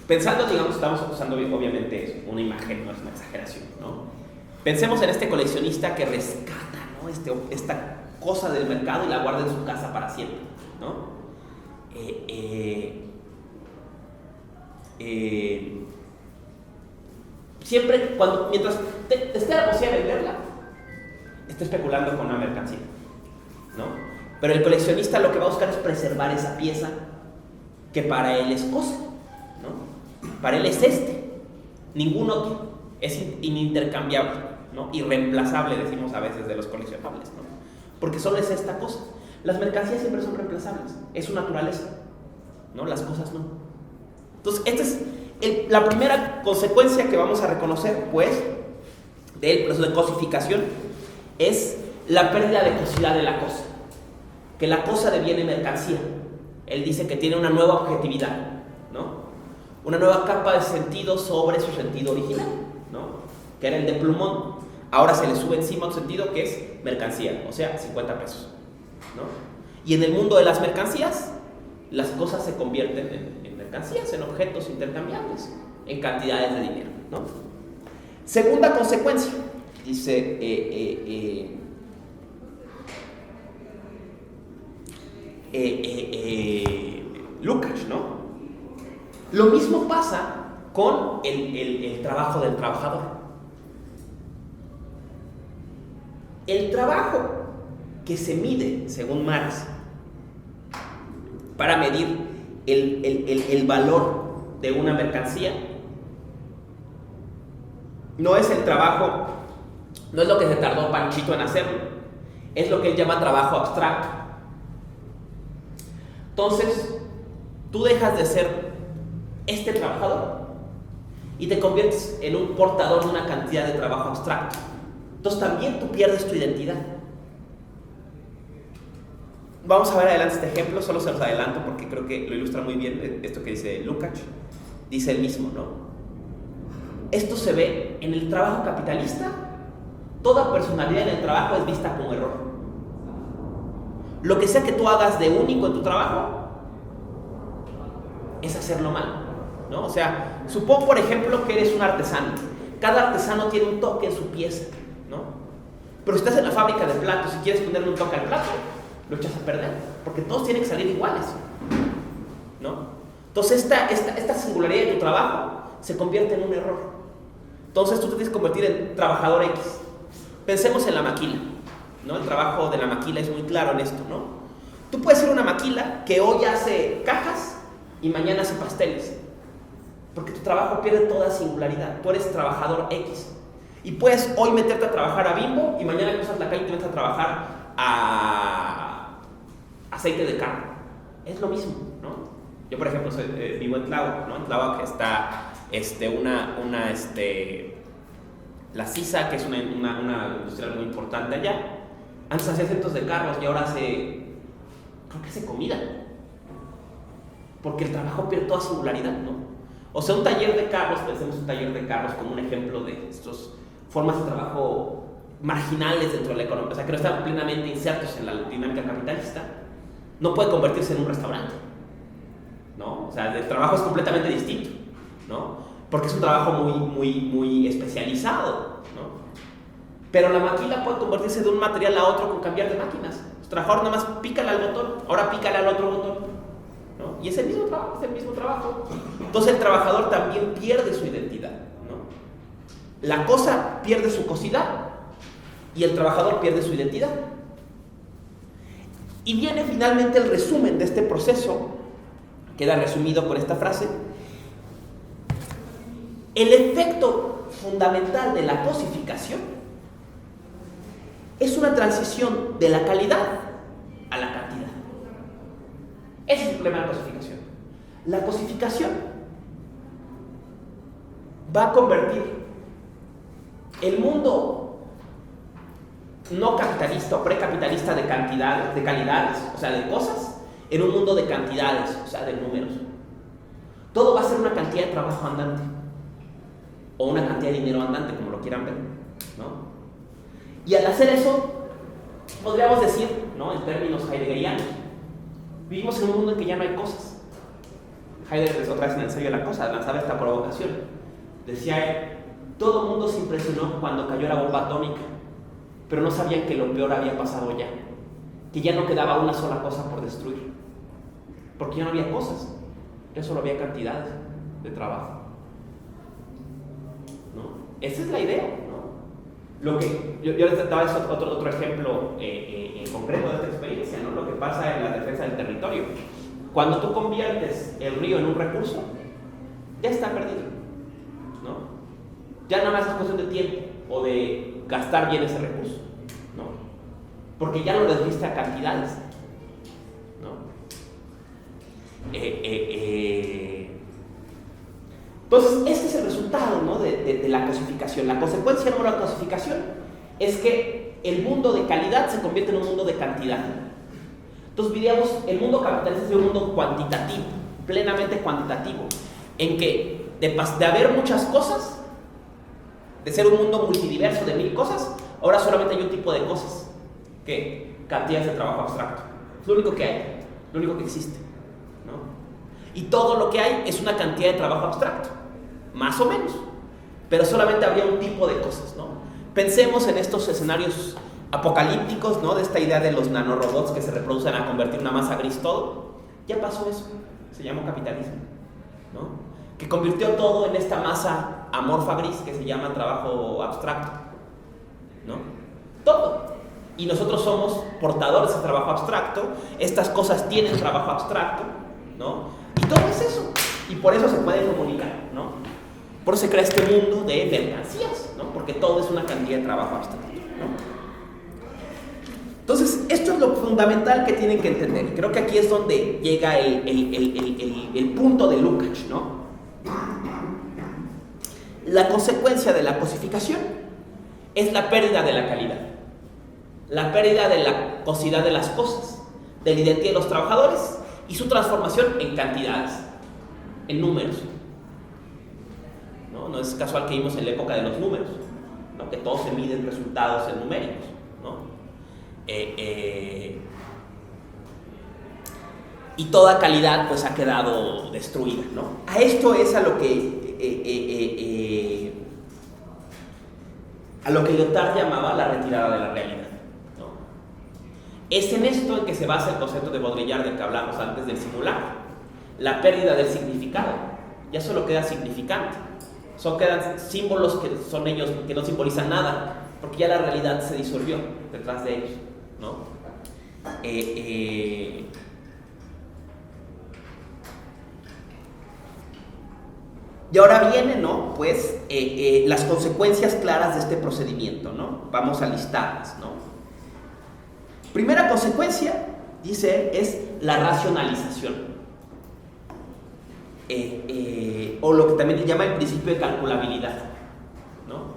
pensando, digamos, estamos usando obviamente una imagen, no es una exageración, ¿no? Pensemos en este coleccionista que rescata, ¿no? Esta cosa del mercado y la guarda en su casa para siempre, ¿no? Siempre, mientras esté la posibilidad de venderla, está especulando con una mercancía, ¿no? Pero el coleccionista lo que va a buscar es preservar esa pieza que para él es cosa, ¿no? Para él es ningún otro, es inintercambiable, ¿no? Irreemplazable, decimos a veces de los coleccionables, ¿no? Porque solo es esta cosa. Las mercancías siempre son reemplazables, es su naturaleza, ¿no? Las cosas no. Entonces, esta es la primera consecuencia que vamos a reconocer, pues, del proceso de cosificación, es la pérdida de cosidad de la cosa, que la cosa deviene mercancía. Él dice que tiene una nueva objetividad, ¿no? Una nueva capa de sentido sobre su sentido original, ¿no? Que era el de plumón. Ahora se le sube encima un sentido que es mercancía, o sea, 50 pesos, ¿no? Y en el mundo de las mercancías, las cosas se convierten en mercancías, en objetos intercambiables, en cantidades de dinero, ¿no? Segunda consecuencia, dice Lukács, ¿no? Lo mismo pasa con el trabajo del trabajador. El trabajo que se mide, según Marx, para medir el valor de una mercancía, no es el trabajo, no es lo que se tardó Panchito en hacerlo, es lo que él llama trabajo abstracto. Entonces, tú dejas de ser este trabajador y te conviertes en un portador de una cantidad de trabajo abstracto. Entonces también tú pierdes tu identidad. Vamos a ver adelante este ejemplo, solo se los adelanto porque creo que lo ilustra muy bien esto que dice Lukács. Dice él mismo, ¿no? Esto se ve en el trabajo capitalista. Toda personalidad en el trabajo es vista como error. Lo que sea que tú hagas de único en tu trabajo es hacerlo mal, ¿no? O sea, supón por ejemplo que eres un artesano. Cada artesano tiene un toque en su pieza, ¿no? Pero si estás en la fábrica de platos y quieres ponerle un toque al plato, lo echas a perder, porque todos tienen que salir iguales, ¿no? Entonces esta singularidad de tu trabajo se convierte en un error. Entonces tú te tienes que convertir en trabajador X. Pensemos en la maquila, ¿no? El trabajo de la maquila es muy claro en esto, ¿no? Tú puedes ser una maquila que hoy hace cajas y mañana hace pasteles, porque tu trabajo pierde toda singularidad. Tú eres trabajador X y puedes hoy meterte a trabajar a Bimbo y mañana cruzas la calle y te metes a trabajar a aceite de carro. Es lo mismo, ¿no? Yo, por ejemplo, vivo en Tláhuac, ¿no? En Tláhuac está la CISA, que es una industria muy importante allá. Antes hacía cientos de carros y ahora creo que hace comida. Porque el trabajo pierde toda singularidad, ¿no? O sea, un taller de carros, pensemos un taller de carros como un ejemplo de estas formas de trabajo marginales dentro de la economía, o sea, que no están plenamente insertos en la dinámica capitalista, no puede convertirse en un restaurante, ¿no? O sea, el trabajo es completamente distinto, ¿no? Porque es un trabajo muy especializado, ¿no? Pero la maquila puede convertirse de un material a otro con cambiar de máquinas. El trabajador nada más pícale al botón, ahora pícale al otro botón, ¿no? Y es el mismo trabajo, Entonces el trabajador también pierde su identidad, ¿no? La cosa pierde su cosidad y el trabajador pierde su identidad. Y viene finalmente el resumen de este proceso, queda resumido por esta frase: el efecto fundamental de la cosificación es una transición de la calidad a la cantidad. Ese es el problema de la cosificación. La cosificación va a convertir el mundo no capitalista o precapitalista de cantidades, de calidades, o sea, de cosas, en un mundo de cantidades, o sea, de números. Todo va a ser una cantidad de trabajo andante, o una cantidad de dinero andante, como lo quieran ver, ¿no? Y al hacer eso, podríamos decir, ¿no?, en términos heideggerianos, vivimos en un mundo en que ya no hay cosas. Heidegger, otra vez en el ensayo de la cosa, lanzaba esta provocación. Decía él: todo el mundo se impresionó cuando cayó la bomba atómica, pero no sabían que lo peor había pasado ya, que ya no quedaba una sola cosa por destruir, porque ya no había cosas, ya solo había cantidades de trabajo, ¿no? Esa es la idea, ¿no? Lo que yo les daba otro ejemplo concreto de esta experiencia, ¿no? Lo que pasa en la defensa del territorio. Cuando tú conviertes el río en un recurso, ya está perdido, ¿no? Ya nada más es cuestión de tiempo o de gastar bien ese recurso, ¿no? Porque ya lo reduciste a cantidades, ¿no? Entonces, este es el resultado, ¿no?, de la cosificación. La consecuencia número de la cosificación es que el mundo de calidad se convierte en un mundo de cantidad. Entonces, diríamos, el mundo capitalista es un mundo cuantitativo, plenamente cuantitativo, en que de haber muchas cosas, de ser un mundo multidiverso de 1000 cosas, ahora solamente hay un tipo de cosas, que cantidades de trabajo abstracto. Es lo único que hay, lo único que existe, ¿no? Y todo lo que hay es una cantidad de trabajo abstracto, más o menos, pero solamente habría un tipo de cosas, ¿no? Pensemos en estos escenarios apocalípticos, ¿no?, de esta idea de los nanorobots que se reproducen a convertir una masa gris todo. Ya pasó eso, se llamó capitalismo, ¿no?, que convirtió todo en esta masa amorfa gris que se llama trabajo abstracto, ¿no? Todo. Y nosotros somos portadores de trabajo abstracto, estas cosas tienen trabajo abstracto, ¿no? Y todo es eso, y por eso se puede comunicar, ¿no? Por eso se crea este mundo de mercancías, ¿no?, porque todo es una cantidad de trabajo abstracto, ¿no? Entonces, esto es lo fundamental que tienen que entender. Creo que aquí es donde llega el punto de Lukács, ¿no? La consecuencia de la cosificación es la pérdida de la calidad, la pérdida de la cosidad de las cosas, de la identidad de los trabajadores y su transformación en cantidades, en números. No es casual que vimos en la época de los números, ¿no?, que todo se mide en resultados en numéricos, ¿no? Y toda calidad pues ha quedado destruida, ¿no? A esto es a lo que Lyotard llamaba la retirada de la realidad, ¿no? Es en esto en que se basa el concepto de Baudrillard del que hablamos antes del simulacro, la pérdida del significado. Ya solo queda significante, quedan símbolos que son ellos, que no simbolizan nada, porque ya la realidad se disolvió detrás de ellos, ¿no? Y ahora vienen, ¿no?, pues las consecuencias claras de este procedimiento, ¿no? Vamos a listarlas, ¿no? Primera consecuencia, dice, es la racionalización, o lo que también se llama el principio de calculabilidad, ¿no?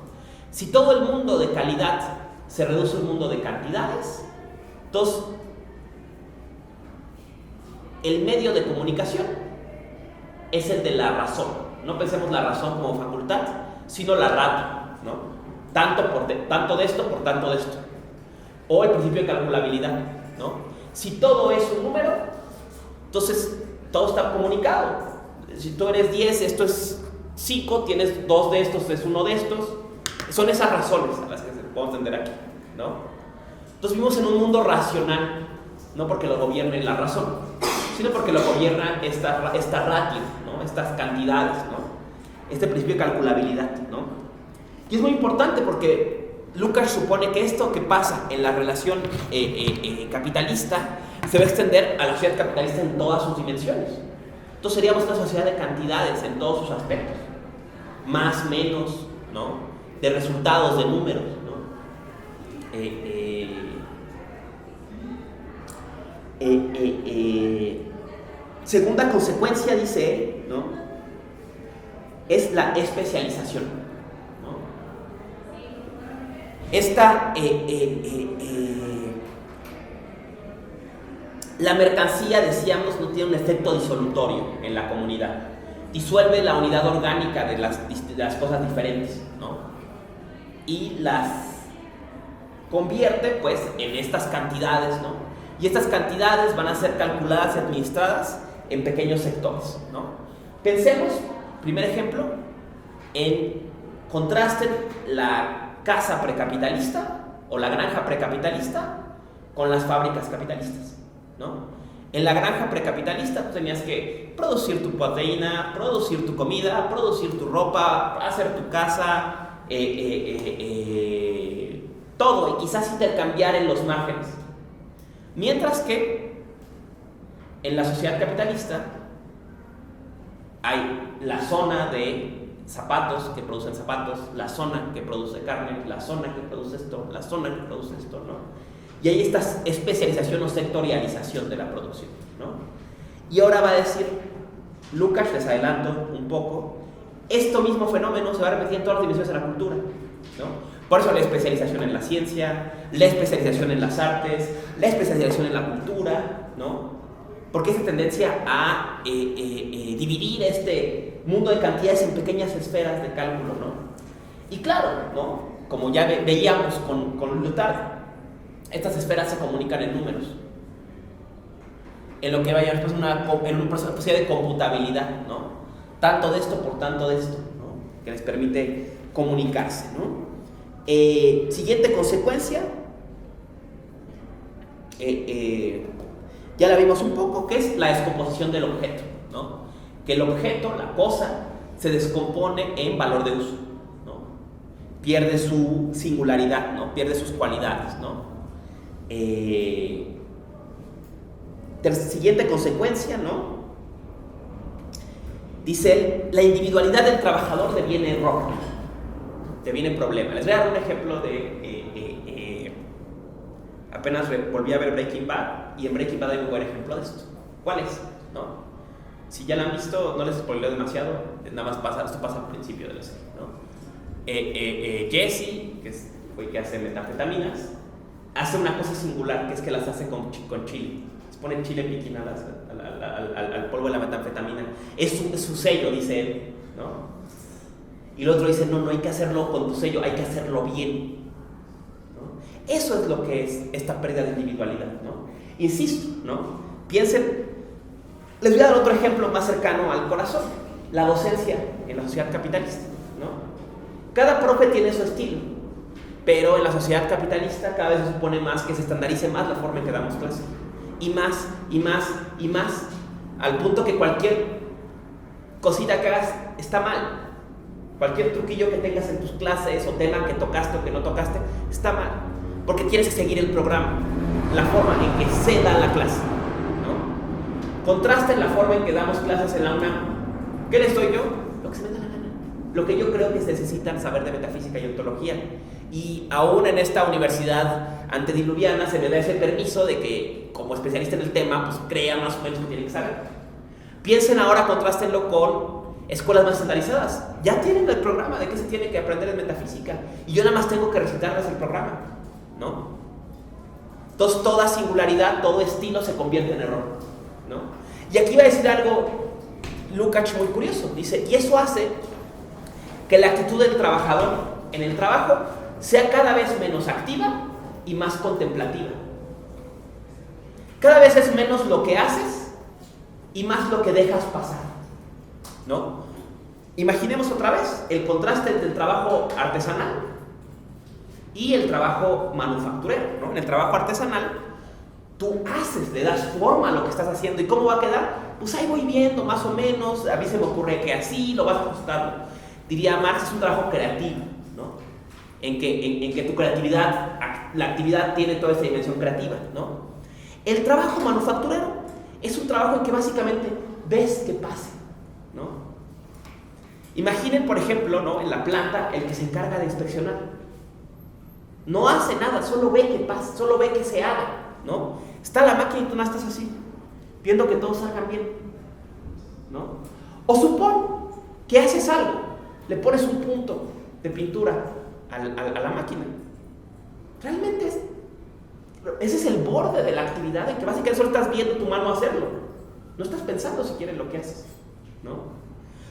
Si todo el mundo de calidad se reduce a un mundo de cantidades, entonces el medio de comunicación es el de la razón. No pensemos la razón como facultad, sino la ratio, ¿no? Tanto de esto por tanto de esto. O el principio de calculabilidad, ¿no? Si todo es un número, entonces todo está comunicado. Si tú eres 10, esto es 5, tienes 2 de estos, es 1 de estos. Son esas razones a las que se podemos entender aquí, ¿no? Entonces vivimos en un mundo racional, no porque lo gobierne la razón, sino porque lo gobierna esta ratio, ¿no?, estas cantidades, ¿no?, este principio de calculabilidad, ¿no? Y es muy importante porque Lukács supone que esto que pasa en la relación capitalista se va a extender a la sociedad capitalista en todas sus dimensiones. Entonces seríamos una sociedad de cantidades en todos sus aspectos, más, menos, ¿no? De resultados, de números, ¿no? Segunda consecuencia, dice él, ¿no? Es la especialización, ¿no? La mercancía, decíamos, no tiene un efecto disolutorio en la comunidad. Disuelve la unidad orgánica de las cosas diferentes, ¿no? Y las convierte, pues, en estas cantidades, ¿no? Y estas cantidades van a ser calculadas y administradas en pequeños sectores, ¿no? Pensemos, primer ejemplo, contrasten la casa precapitalista o la granja precapitalista con las fábricas capitalistas, ¿no? En la granja precapitalista tú tenías que producir tu proteína, producir tu comida, producir tu ropa, hacer tu casa, todo, y quizás intercambiar en los márgenes. Mientras que en la sociedad capitalista hay la zona de zapatos que producen zapatos, la zona que produce carne, la zona que produce esto, la zona que produce esto, ¿no? Y hay esta especialización o sectorialización de la producción, ¿no? Y ahora va a decir Lukács, les adelanto un poco, esto mismo fenómeno se va a repetir en todas las dimensiones de la cultura, ¿no? Por eso la especialización en la ciencia, la especialización en las artes, la especialización en la cultura, ¿no? Porque esa tendencia a dividir este mundo de cantidades en pequeñas esferas de cálculo, ¿no? Y claro, ¿no? Como ya veíamos con Lyotard, estas esferas se comunican en números, en lo que va a llamar en una posibilidad de computabilidad, ¿no? Tanto de esto por tanto de esto, ¿no? Que les permite comunicarse, ¿no? Siguiente consecuencia, ya la vimos un poco, que es la descomposición del objeto, ¿no? Que el objeto, la cosa, se descompone en valor de uso, ¿no? Pierde su singularidad, ¿no? Pierde sus cualidades, ¿no? Siguiente consecuencia, ¿no? Dice él, la individualidad del trabajador deviene error, deviene problema. Les voy a dar un ejemplo de... apenas volví a ver Breaking Bad, y en Breaking Bad hay un buen ejemplo de esto. ¿Cuál es? ¿No? Si ya la han visto, no les spoileo demasiado, nada más esto pasa al principio de la serie, ¿no? Jesse, que es el que hace metanfetaminas, hace una cosa singular, que es que las hace con chile. Se pone chile piquín al polvo de la metanfetamina. Es su sello, dice él, ¿no? Y el otro dice, no hay que hacerlo con tu sello, hay que hacerlo bien, ¿no? Eso es lo que es esta pérdida de individualidad, ¿no? Insisto, ¿no? Piensen, les voy a dar otro ejemplo más cercano al corazón, la docencia en la sociedad capitalista, ¿no? Cada profe tiene su estilo, pero en la sociedad capitalista cada vez se supone más que se estandarice más la forma en que damos clase, y más, y más, y más, al punto que cualquier cosita que hagas está mal. Cualquier truquillo que tengas en tus clases o tema que tocaste o que no tocaste, está mal. Porque tienes que seguir el programa, la forma en que se da la clase, ¿no? Contrasten la forma en que damos clases en la UNAM. ¿Qué les doy yo? Lo que se me da la gana. Lo que yo creo que se necesitan saber de metafísica y ontología. Y aún en esta universidad antediluviana se me da ese permiso de que, como especialista en el tema, pues crea más o menos que tienen que saber. Piensen ahora, contrástenlo con escuelas más estandarizadas. Ya tienen el programa de qué se tiene que aprender en metafísica y yo nada más tengo que recitarles el programa, ¿no? Entonces toda singularidad, todo estilo se convierte en error, ¿no? Y aquí va a decir algo Lukács muy curioso. Dice, y eso hace que la actitud del trabajador en el trabajo sea cada vez menos activa y más contemplativa. Cada vez es menos lo que haces y más lo que dejas pasar, ¿no? Imaginemos otra vez el contraste entre el trabajo artesanal y el trabajo manufacturero, ¿no? En el trabajo artesanal tú haces, le das forma a lo que estás haciendo. ¿Y cómo va a quedar? Pues ahí voy viendo más o menos, a mí se me ocurre que así, lo vas ajustando. Diría Marx, es un trabajo creativo, ¿no? en que tu creatividad, la actividad tiene toda esta dimensión creativa, ¿no? El trabajo manufacturero es un trabajo en que básicamente ves que pase, ¿no? Imaginen, por ejemplo, ¿no?, en la planta, el que se encarga de inspeccionar. No hace nada, solo ve que pasa, solo ve que se haga, ¿no? Está la máquina y tú no estás así, viendo que todos salgan bien, ¿no? O supón que haces algo, le pones un punto de pintura a la máquina. Realmente ese es el borde de la actividad, en que básicamente solo estás viendo tu mano hacerlo. No estás pensando siquiera en lo que haces, ¿no?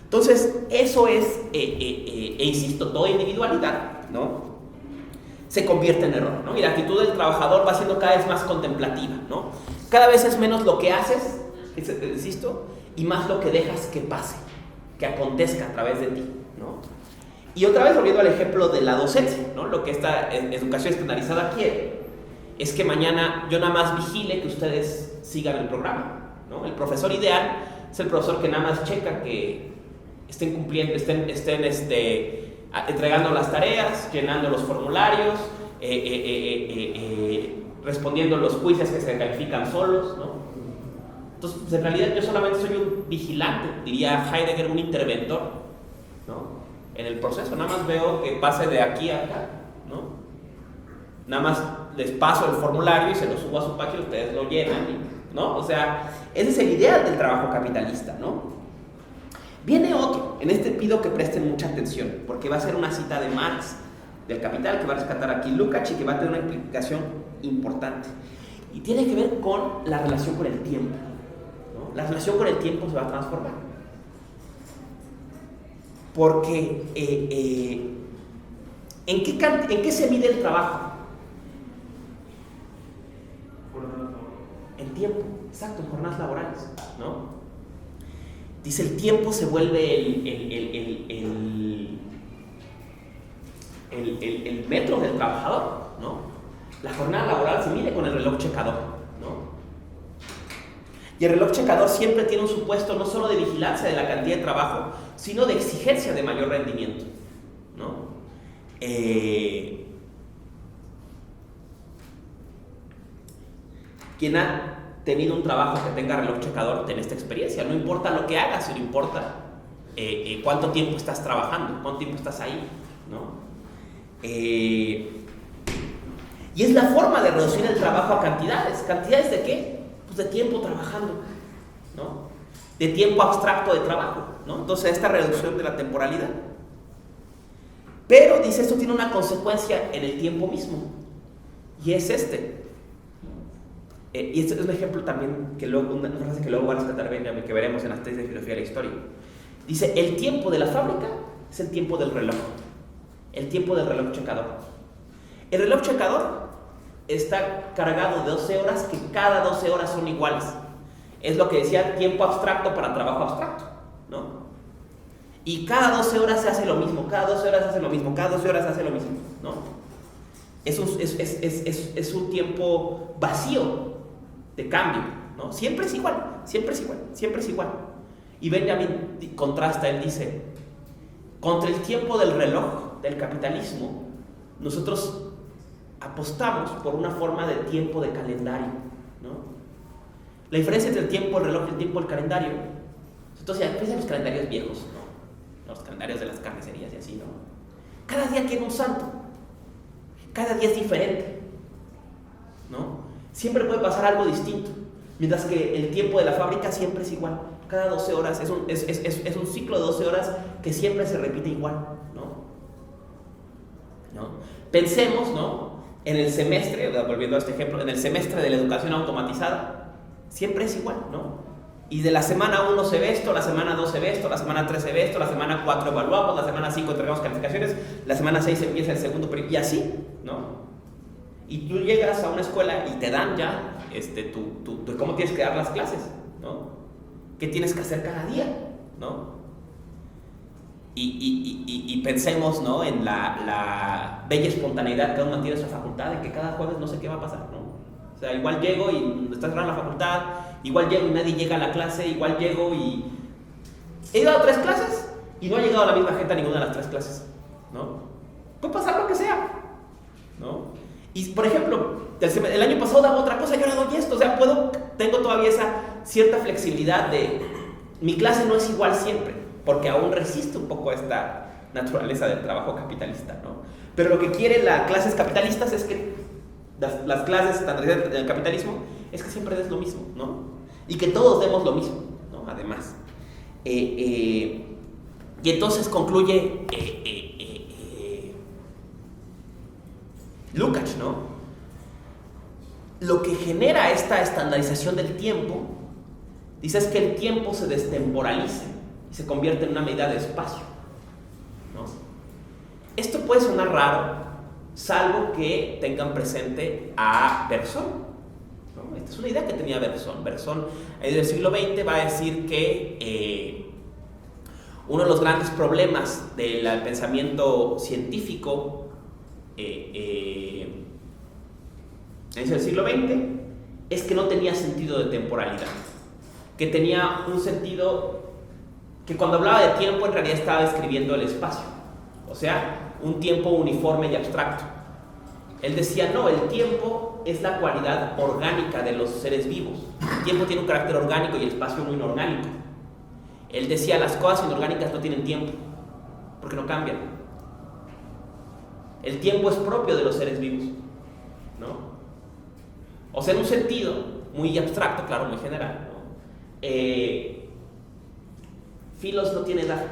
Entonces, eso es, insisto, toda individualidad, ¿no?, se convierte en error, ¿no? Y la actitud del trabajador va siendo cada vez más contemplativa, ¿no? Cada vez es menos lo que haces, insisto, y más lo que dejas que pase, que acontezca a través de ti, ¿no? Y otra vez, volviendo al ejemplo de la docencia, ¿no? Lo que esta educación estandarizada quiere es que mañana yo nada más vigile que ustedes sigan el programa, ¿no? El profesor ideal es el profesor que nada más checa que estén cumpliendo, estén entregando las tareas, llenando los formularios, respondiendo los quizzes que se califican solos, ¿no? Entonces, pues en realidad yo solamente soy un vigilante, diría Heidegger, un interventor, ¿no?, en el proceso. Nada más veo que pase de aquí a acá, ¿no? Nada más les paso el formulario y se lo subo a su página y ustedes lo llenan, ¿no? O sea, ese es el ideal del trabajo capitalista, ¿no? Viene otro, en este pido que presten mucha atención, porque va a ser una cita de Marx, del Capital, que va a rescatar aquí Lukács y que va a tener una implicación importante. Y tiene que ver con la relación con el tiempo, ¿no? La relación con el tiempo se va a transformar. Porque, ¿en qué se mide el trabajo? En tiempo, exacto, en jornadas laborales, ¿no? Dice, el tiempo se vuelve el metro del trabajador, ¿no? La jornada laboral se mide con el reloj checador, ¿no? Y el reloj checador siempre tiene un supuesto no solo de vigilancia de la cantidad de trabajo, sino de exigencia de mayor rendimiento, ¿no? Quien ha tenido un trabajo que tenga reloj checador tiene esta experiencia. No importa lo que hagas, sino importa cuánto tiempo estás trabajando, cuánto tiempo estás ahí, ¿no? Y es la forma de reducir el trabajo a cantidades. ¿Cantidades de qué? Pues de tiempo trabajando, ¿no? De tiempo abstracto de trabajo, ¿no? Entonces, esta reducción de la temporalidad. Pero, dice, esto tiene una consecuencia en el tiempo mismo, y es y este es un ejemplo también, una frase que luego va a rescatar Benjamin, que veremos en las tesis de filosofía de la historia. Dice, el tiempo de la fábrica es el tiempo del reloj, el tiempo del reloj checador. El reloj checador está cargado de 12 horas que cada 12 horas son iguales. Es lo que decía, tiempo abstracto para trabajo abstracto, ¿no? Y cada 12 horas se hace lo mismo, cada 12 horas se hace lo mismo, cada 12 horas se hace lo mismo, ¿no? Es un tiempo vacío de cambio, ¿no? Siempre es igual, siempre es igual, siempre es igual. Y Benjamin contrasta, él dice, contra el tiempo del reloj del capitalismo, nosotros apostamos por una forma de tiempo de calendario, ¿no? La diferencia entre el tiempo del reloj y el tiempo del calendario, entonces ya piensa en los calendarios viejos, ¿no? Los calendarios de las carnicerías y así, ¿no? Cada día tiene un santo, cada día es diferente, ¿no? Siempre puede pasar algo distinto, mientras que el tiempo de la fábrica siempre es igual. Cada 12 horas es un ciclo de 12 horas que siempre se repite igual, ¿no? Pensemos, ¿no?, en el semestre, volviendo a este ejemplo, en el semestre de la educación automatizada, siempre es igual, ¿no? Y de la semana 1 se ve esto, la semana 2 se ve esto, la semana 3 se ve esto, la semana 4 evaluamos, la semana 5 entregamos calificaciones, la semana 6 empieza el segundo periodo, y así, ¿no? Y tú llegas a una escuela y te dan ya cómo tienes que dar las clases, ¿no? ¿Qué tienes que hacer cada día, ¿no? Y pensemos, ¿no?, en la bella espontaneidad que aún mantiene su facultad, de que cada jueves no sé qué va a pasar, ¿no? O sea, igual llego y está cerrada la facultad, igual llego y nadie llega a la clase, igual llego y he ido a 3 clases y no ha llegado la misma gente a ninguna de las 3 clases, ¿no? puede pasar lo que sea, ¿no? Y por ejemplo, el año pasado daba otra cosa y ahora doy esto, o sea, tengo todavía esa cierta flexibilidad de mi clase no es igual siempre, porque aún resiste un poco a esta naturaleza del trabajo capitalista, ¿no? Pero lo que quieren las clases capitalistas es que las clases estandarizadas del capitalismo es que siempre des lo mismo, ¿no? Y que todos demos lo mismo, ¿no? Además. Y entonces concluye Lukács, ¿no? Lo que genera esta estandarización del tiempo, dice, es que el tiempo se destemporalice y se convierte en una medida de espacio, ¿no? Esto puede sonar raro, salvo que tengan presente a Bergson, ¿no? Esta es una idea que tenía Bergson. Bergson, en el siglo XX, va a decir que uno de los grandes problemas del pensamiento científico en el siglo XX es que no tenía sentido de temporalidad, que tenía un sentido que cuando hablaba de tiempo en realidad estaba describiendo el espacio, o sea, un tiempo uniforme y abstracto. Él decía, no, el tiempo es la cualidad orgánica de los seres vivos. El tiempo tiene un carácter orgánico y el espacio muy inorgánico. Él decía, las cosas inorgánicas no tienen tiempo, porque no cambian. El tiempo es propio de los seres vivos, ¿no? O sea, en un sentido muy abstracto, claro, muy general, ¿no? Filos no tiene edad,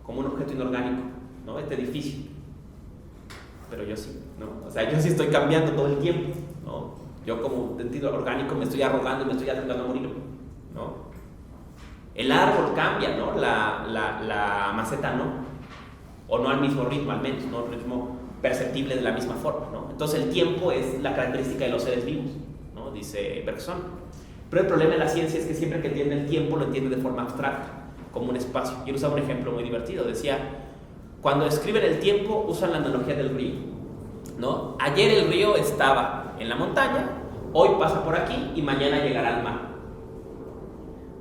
como un objeto inorgánico, ¿no? Este edificio. Pero yo sí, ¿no? O sea, yo sí estoy cambiando todo el tiempo, ¿no? Yo como sentido orgánico me estoy arrogando y me estoy acercando a morir, ¿no? El árbol cambia, ¿no? La maceta no, o no al mismo ritmo, al menos, no al ritmo perceptible de la misma forma, ¿no? Entonces el tiempo es la característica de los seres vivos, ¿no? Dice Bergson. Pero el problema de la ciencia es que siempre que entiende el tiempo lo entiende de forma abstracta, como un espacio. Yo usaba un ejemplo muy divertido, decía, cuando describen el tiempo usan la analogía del río, ¿no? Ayer el río estaba en la montaña, hoy pasa por aquí y mañana llegará al mar.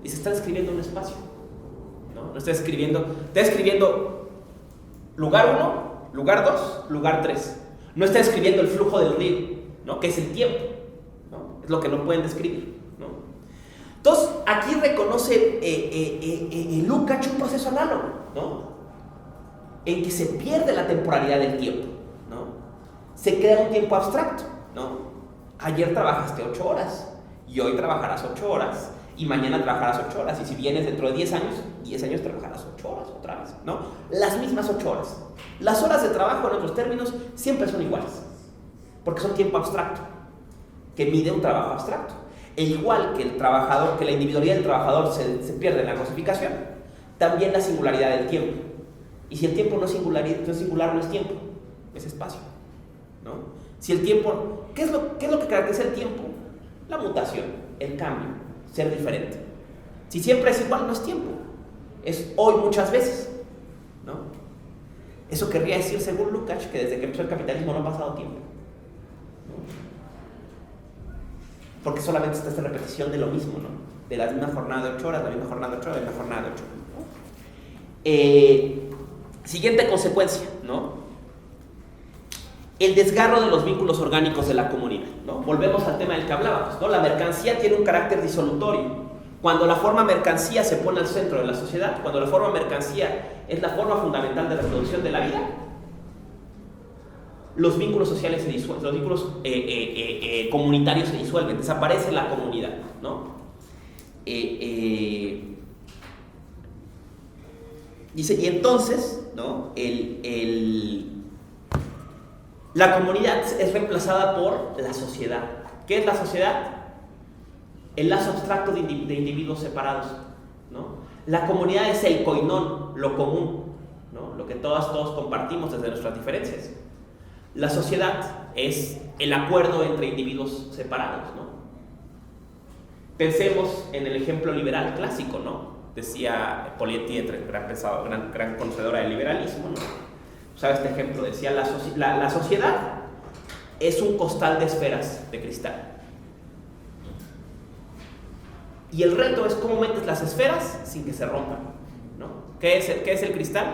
Y se está describiendo un espacio, ¿no? No está describiendo lugar 1, lugar 2, lugar 3. No está describiendo el flujo del río, ¿no? Que es el tiempo, ¿no? Es lo que no pueden describir, ¿no? Entonces, aquí reconoce Lukács un proceso análogo, ¿no? En que se pierde la temporalidad del tiempo, ¿no? Se crea un tiempo abstracto, ¿no? Ayer trabajaste 8 horas y hoy trabajarás 8 horas y mañana trabajarás 8 horas y si vienes dentro de 10 años trabajarás 8 horas otra vez, ¿no? Las mismas 8 horas. Las horas de trabajo, en otros términos, siempre son iguales, porque son tiempo abstracto, que mide un trabajo abstracto. E igual que el trabajador, que la individualidad del trabajador se pierde en la cosificación, también la singularidad del tiempo. Y si el tiempo no es singular, no es tiempo, es espacio, ¿no? Si el tiempo, ¿qué es lo que caracteriza el tiempo? La mutación, el cambio, ser diferente. Si siempre es igual, no es tiempo, es hoy muchas veces, ¿no? Eso querría decir, según Lukács, que desde que empezó el capitalismo no ha pasado tiempo, ¿no? Porque solamente está esta repetición de lo mismo, ¿no? De la misma jornada de 8 horas, la misma jornada de 8 horas, la misma jornada de 8 horas, ¿no? Siguiente consecuencia, ¿no? El desgarro de los vínculos orgánicos de la comunidad, ¿no? Volvemos al tema del que hablábamos, ¿no? La mercancía tiene un carácter disolutorio. Cuando la forma mercancía se pone al centro de la sociedad, cuando la forma mercancía es la forma fundamental de reproducción de la vida, los vínculos sociales se disuelven, los vínculos comunitarios se disuelven, desaparece la comunidad, ¿no? Dice, y entonces, ¿no? La comunidad es reemplazada por la sociedad. ¿Qué es la sociedad? El lazo abstracto de individuos separados, ¿no? La comunidad es el koinón, lo común, ¿no? Lo que todos compartimos desde nuestras diferencias. La sociedad es el acuerdo entre individuos separados, ¿no? Pensemos en el ejemplo liberal clásico, ¿no? Decía Polietier, gran conocedora del liberalismo, ¿no? ¿Sabe este ejemplo? Decía, la sociedad es un costal de esferas de cristal. Y el reto es cómo metes las esferas sin que se rompan, ¿no? ¿Qué es el cristal?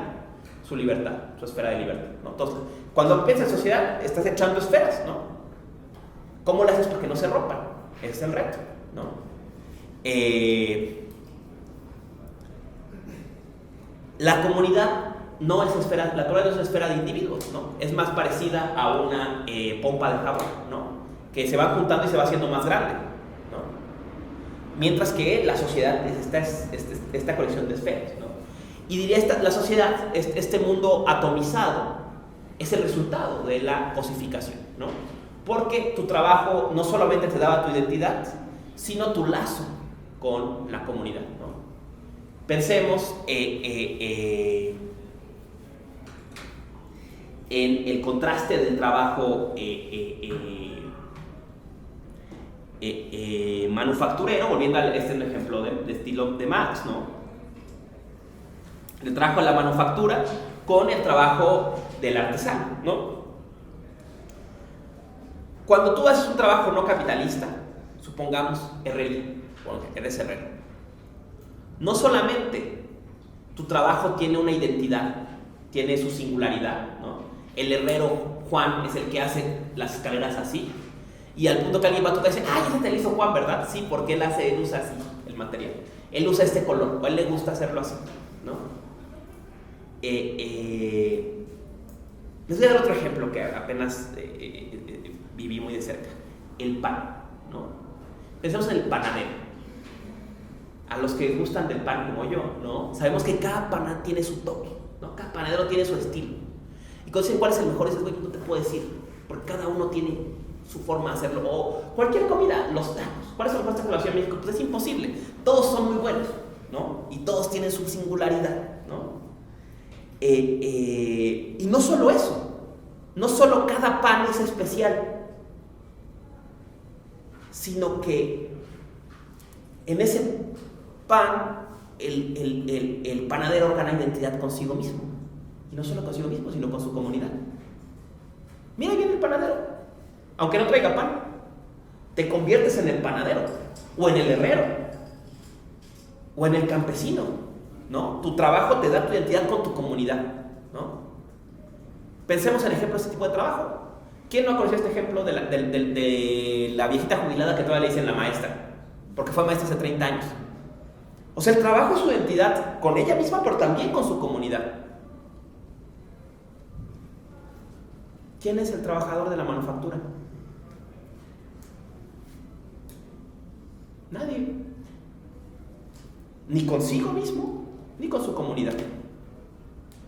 Es su libertad, su esfera de libertad, ¿no? Entonces, cuando piensas en sociedad, estás echando esferas, ¿no? ¿Cómo lo haces para que no se rompan? Ese es el reto, ¿no? La comunidad no es esfera, la comunidad no es esfera de individuos, ¿no? Es más parecida a una pompa de jabón, ¿no? Que se va juntando y se va haciendo más grande, ¿no? Mientras que la sociedad es esta colección de esferas, ¿no? Y diría, la sociedad, este mundo atomizado, es el resultado de la cosificación, ¿no? Porque tu trabajo no solamente te daba tu identidad, sino tu lazo con la comunidad, ¿no? Pensemos en el contraste del trabajo manufacturero, volviendo a este ejemplo de estilo de Marx, ¿no? El trabajo de la manufactura con el trabajo del artesano, ¿no? Cuando tú haces un trabajo no capitalista, supongamos herrería, bueno, eres herrero, no solamente tu trabajo tiene una identidad, tiene su singularidad, ¿no? El herrero Juan es el que hace las escaleras así, y al punto que alguien va a tocar y dice, ¡ay, ese te lo hizo Juan!, ¿verdad? Sí, porque él usa así el material, él usa este color, o a él le gusta hacerlo así, ¿no? Les voy a dar otro ejemplo que apenas viví muy de cerca, el pan, ¿no? Pensemos en el panadero. A los que gustan del pan como yo, ¿no? Sabemos que cada pan tiene su toque, ¿no? Cada panadero tiene su estilo. Y cuando dicen cuál es el mejor, dices, güey, no te puedo decir, porque cada uno tiene su forma de hacerlo. O cualquier comida, los tacos. ¿Cuál es el mejor taco en México? Pues es imposible. Todos son muy buenos, ¿no? Y todos tienen su singularidad, ¿no? Y no solo eso, no solo cada pan es especial, sino que en ese pan el panadero gana identidad consigo mismo, y no solo consigo mismo, sino con su comunidad. Mira, viene el panadero, aunque no traiga pan, te conviertes en el panadero, o en el herrero, o en el campesino, ¿no? Tu trabajo te da tu identidad con tu comunidad, ¿no? Pensemos en ejemplos de este tipo de trabajo. ¿Quién no conoció este ejemplo de la viejita jubilada que todavía le dicen la maestra? Porque fue maestra hace 30 años. O sea, el trabajo es su identidad con ella misma, pero también con su comunidad. ¿Quién es el trabajador de la manufactura? Nadie. Ni consigo mismo, ni con su comunidad,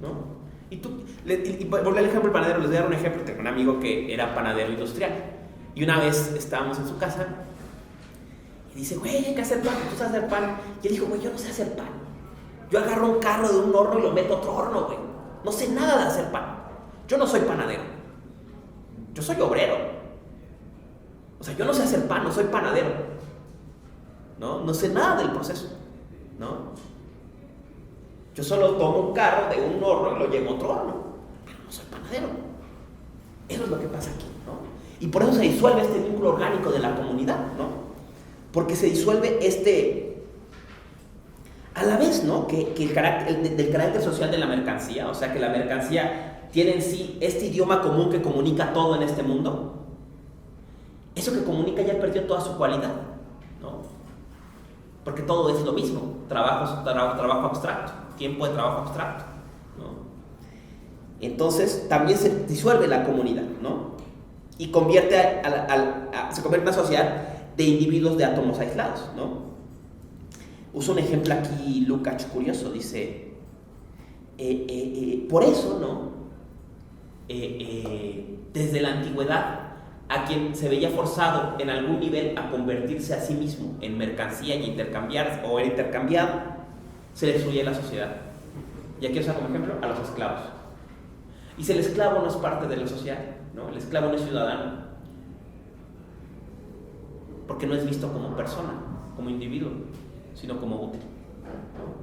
¿no? Y volver al ejemplo del panadero, les voy a dar un ejemplo. Tengo un amigo que era panadero industrial, y una vez estábamos en su casa y dice, güey, hay que hacer pan, ¿tú sabes hacer pan? Y él dijo, güey, yo no sé hacer pan. Yo agarro un carro de un horno y lo meto a otro horno, güey. No sé nada de hacer pan. Yo no soy panadero, yo soy obrero. O sea, yo no sé hacer pan, no soy panadero, ¿no? No sé nada del proceso, ¿no? Yo solo tomo un carro de un horno y lo llevo a otro horno, pero no soy panadero. Eso es lo que pasa aquí, ¿no? Y por eso se disuelve este vínculo orgánico de la comunidad, ¿no? Porque se disuelve a la vez, ¿no? Que el carácter social de la mercancía, o sea, que la mercancía tiene en sí este idioma común que comunica todo en este mundo. Eso que comunica ya perdió toda su cualidad, ¿no? Porque todo es lo mismo, trabajo abstracto, tiempo de trabajo abstracto, ¿no? Entonces también se disuelve la comunidad, ¿no? Y se convierte en una sociedad de individuos de átomos aislados, ¿no? Uso un ejemplo aquí, Lukács, curioso, dice, por eso, ¿no? Desde la antigüedad, a quien se veía forzado en algún nivel a convertirse a sí mismo en mercancía y intercambiar, o era intercambiado, se le excluye la sociedad. Y aquí usa como ejemplo a los esclavos. Y si el esclavo no es parte de la sociedad, ¿no? El esclavo no es ciudadano, porque no es visto como persona, como individuo, sino como útil, ¿no?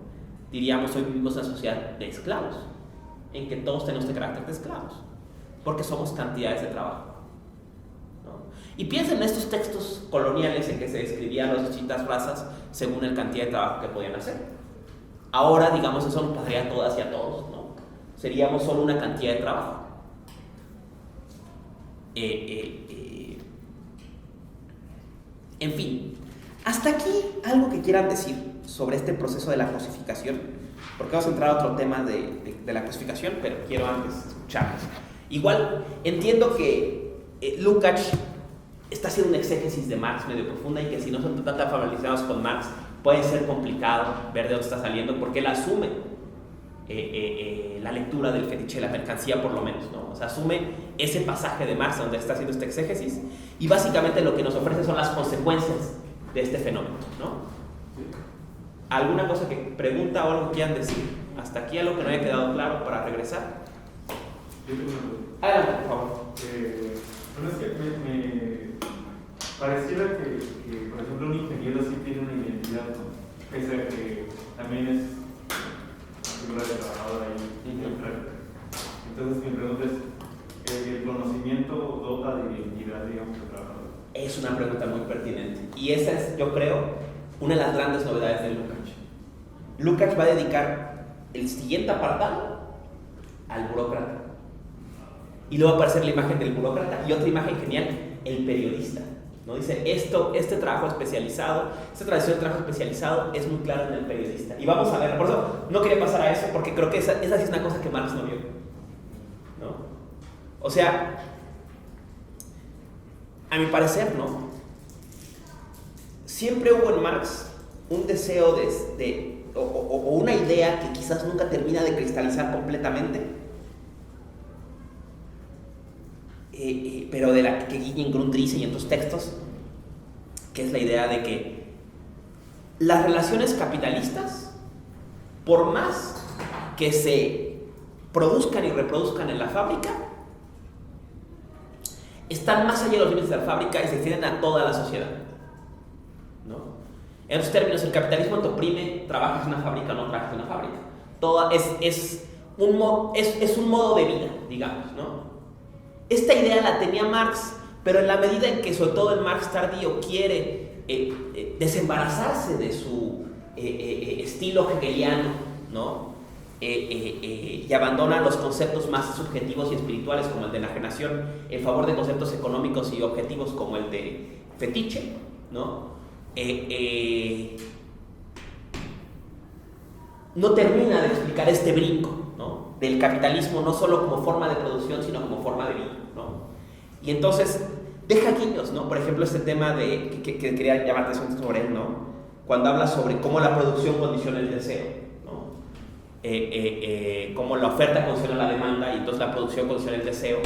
Diríamos, hoy vivimos en una sociedad de esclavos, en que todos tenemos este carácter de esclavos, porque somos cantidades de trabajo, ¿no? Y piensen en estos textos coloniales en que se describían las distintas razas según la cantidad de trabajo que podían hacer. Ahora, digamos, eso nos pasaría a todas y a todos, ¿no? seríamos solo una cantidad de trabajo. En fin, hasta aquí algo que quieran decir sobre este proceso de la cosificación, porque vamos a entrar a otro tema de la cosificación, pero quiero antes escucharlos. Igual, entiendo que Lukács está haciendo una exégesis de Marx medio profunda y que si no son tan familiarizados con Marx, puede ser complicado ver de dónde está saliendo, porque él asume la lectura del fetiche de la mercancía, por lo menos, ¿no? O sea, asume ese pasaje de Marx donde está haciendo esta exégesis y básicamente lo que nos ofrece son las consecuencias de este fenómeno, ¿no? ¿Alguna cosa que pregunta o algo que quieran decir? Hasta aquí algo que no haya quedado claro para regresar.
Yo tengo una pregunta.
Adelante, por favor.
Bueno, es que me pareciera que, por ejemplo, un ingeniero sí tiene una identidad, ¿no? Pese a que también es figura de trabajador ahí. Entonces mi pregunta es, ¿el conocimiento dota de identidad, digamos, del trabajador?
Es una pregunta muy pertinente y esa es, yo creo, una de las grandes novedades de Lukács. Lukács va a dedicar el siguiente apartado al burócrata y luego va a aparecer la imagen del burócrata y otra imagen genial, el periodista, ¿no? Dice, este trabajo especializado, esta tradición de trabajo especializado es muy clara en el periodista. Y vamos a ver, por eso no quería pasar a eso, porque creo que esa sí es una cosa que Marx no vio, ¿no? O sea, a mi parecer, ¿no? Siempre hubo en Marx un deseo o una idea que quizás nunca termina de cristalizar completamente, pero de la que Gillian dice y en otros textos, que es la idea de que las relaciones capitalistas, por más que se produzcan y reproduzcan en la fábrica, están más allá de los límites de la fábrica y se extienden a toda la sociedad, ¿no? En otros términos, el capitalismo te oprime, trabajas en una fábrica o no trabajas en una fábrica. Todo es un modo de vida, digamos, ¿no? Esta idea la tenía Marx, pero en la medida en que sobre todo el Marx tardío quiere desembarazarse de su estilo hegeliano, ¿no? Y abandona los conceptos más subjetivos y espirituales como el de enajenación en favor de conceptos económicos y objetivos como el de fetiche, ¿no? No termina de explicar este brinco, ¿no? Del capitalismo no solo como forma de producción sino como forma de vida, ¿no? Y entonces deja guiños, ¿no? Por ejemplo, este tema de que quería llamar la atención sobre él, ¿no? Cuando habla sobre cómo la producción condiciona el deseo, ¿no? Cómo la oferta condiciona la demanda y entonces la producción condiciona el deseo.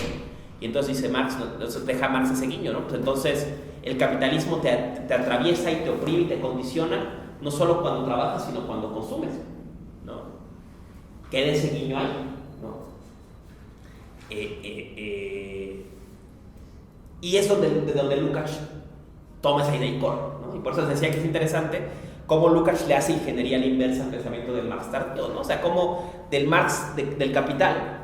Y entonces dice Marx, deja Marx ese guiño, ¿no? Pues entonces el capitalismo te atraviesa y te oprime y te condiciona no solo cuando trabajas sino cuando consumes, ¿no? Queda ese guiño ahí, ¿no? Y es de donde Lukács toma esa idea y corre, ¿no? Y por eso les decía que es interesante cómo Lukács le hace ingeniería a la inversa al pensamiento del Marx tardío, ¿no? O sea, cómo del Marx del Capital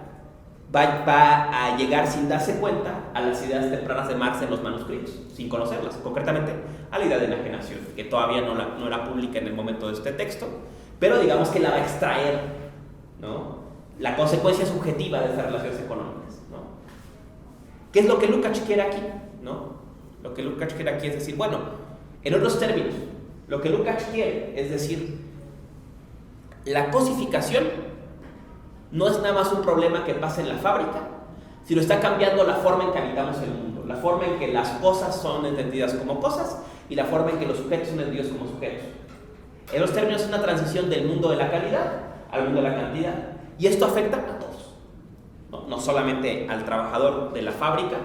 va a llegar sin darse cuenta a las ideas tempranas de Marx en los manuscritos, sin conocerlas, concretamente a la idea de enajenación, que todavía no era pública en el momento de este texto, pero digamos que la va a extraer, ¿no? La consecuencia subjetiva de esas relaciones económicas, ¿no? ¿Qué es lo que Lukács quiere aquí? ¿No? Lo que Lukács quiere aquí es decir, bueno, en otros términos, lo que Lukács quiere es decir, la cosificación no es nada más un problema que pasa en la fábrica, sino está cambiando la forma en que habitamos el mundo, la forma en que las cosas son entendidas como cosas y la forma en que los sujetos son entendidos como sujetos. En los términos es una transición del mundo de la calidad al mundo de la cantidad, y esto afecta a todos, no solamente al trabajador de la fábrica,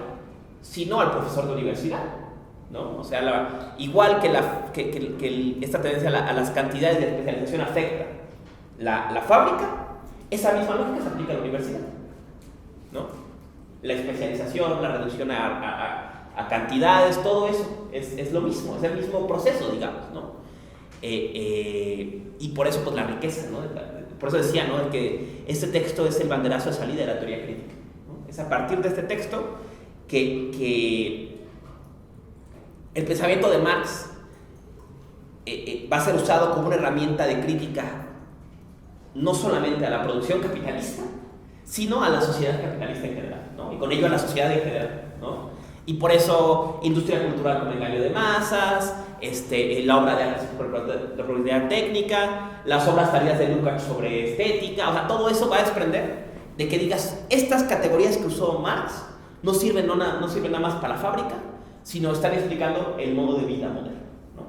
sino al profesor de universidad, ¿no? O sea, igual que esta tendencia a las cantidades de especialización afecta la fábrica, esa misma lógica se aplica a la universidad, ¿no? La especialización, la reducción a cantidades, todo eso es lo mismo, es el mismo proceso, digamos, ¿no? Y por eso, pues, la riqueza, ¿no? Por eso decía, ¿no? Que este texto es el banderazo de salida de la teoría crítica, ¿no? Es a partir de este texto que el pensamiento de Marx va a ser usado como una herramienta de crítica no solamente a la producción capitalista, sino a la sociedad capitalista en general, ¿no? Y con ello a la sociedad en general, ¿no? Y por eso industria cultural como engaño de masas, la obra de arte de probabilidad técnica, las obras tardías de Lukács sobre estética, o sea, todo eso va a desprender de que digas, estas categorías que usó Marx no sirven nada más para la fábrica, sino están explicando el modo de vida moderno, ¿no?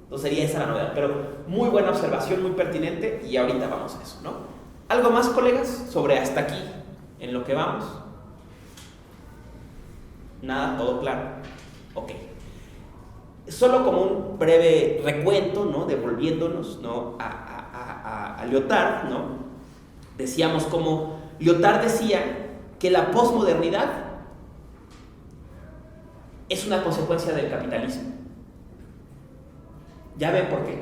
Entonces sería esa la novedad, pero muy buena observación, muy pertinente, y ahorita vamos a eso, ¿no? ¿Algo más, colegas, sobre hasta aquí, en lo que vamos? Nada, todo claro. Ok. Solo como un breve recuento, ¿no? Devolviéndonos, ¿no? a Lyotard, ¿no? Decíamos como Lyotard decía que la posmodernidad es una consecuencia del capitalismo. Ya ven por qué.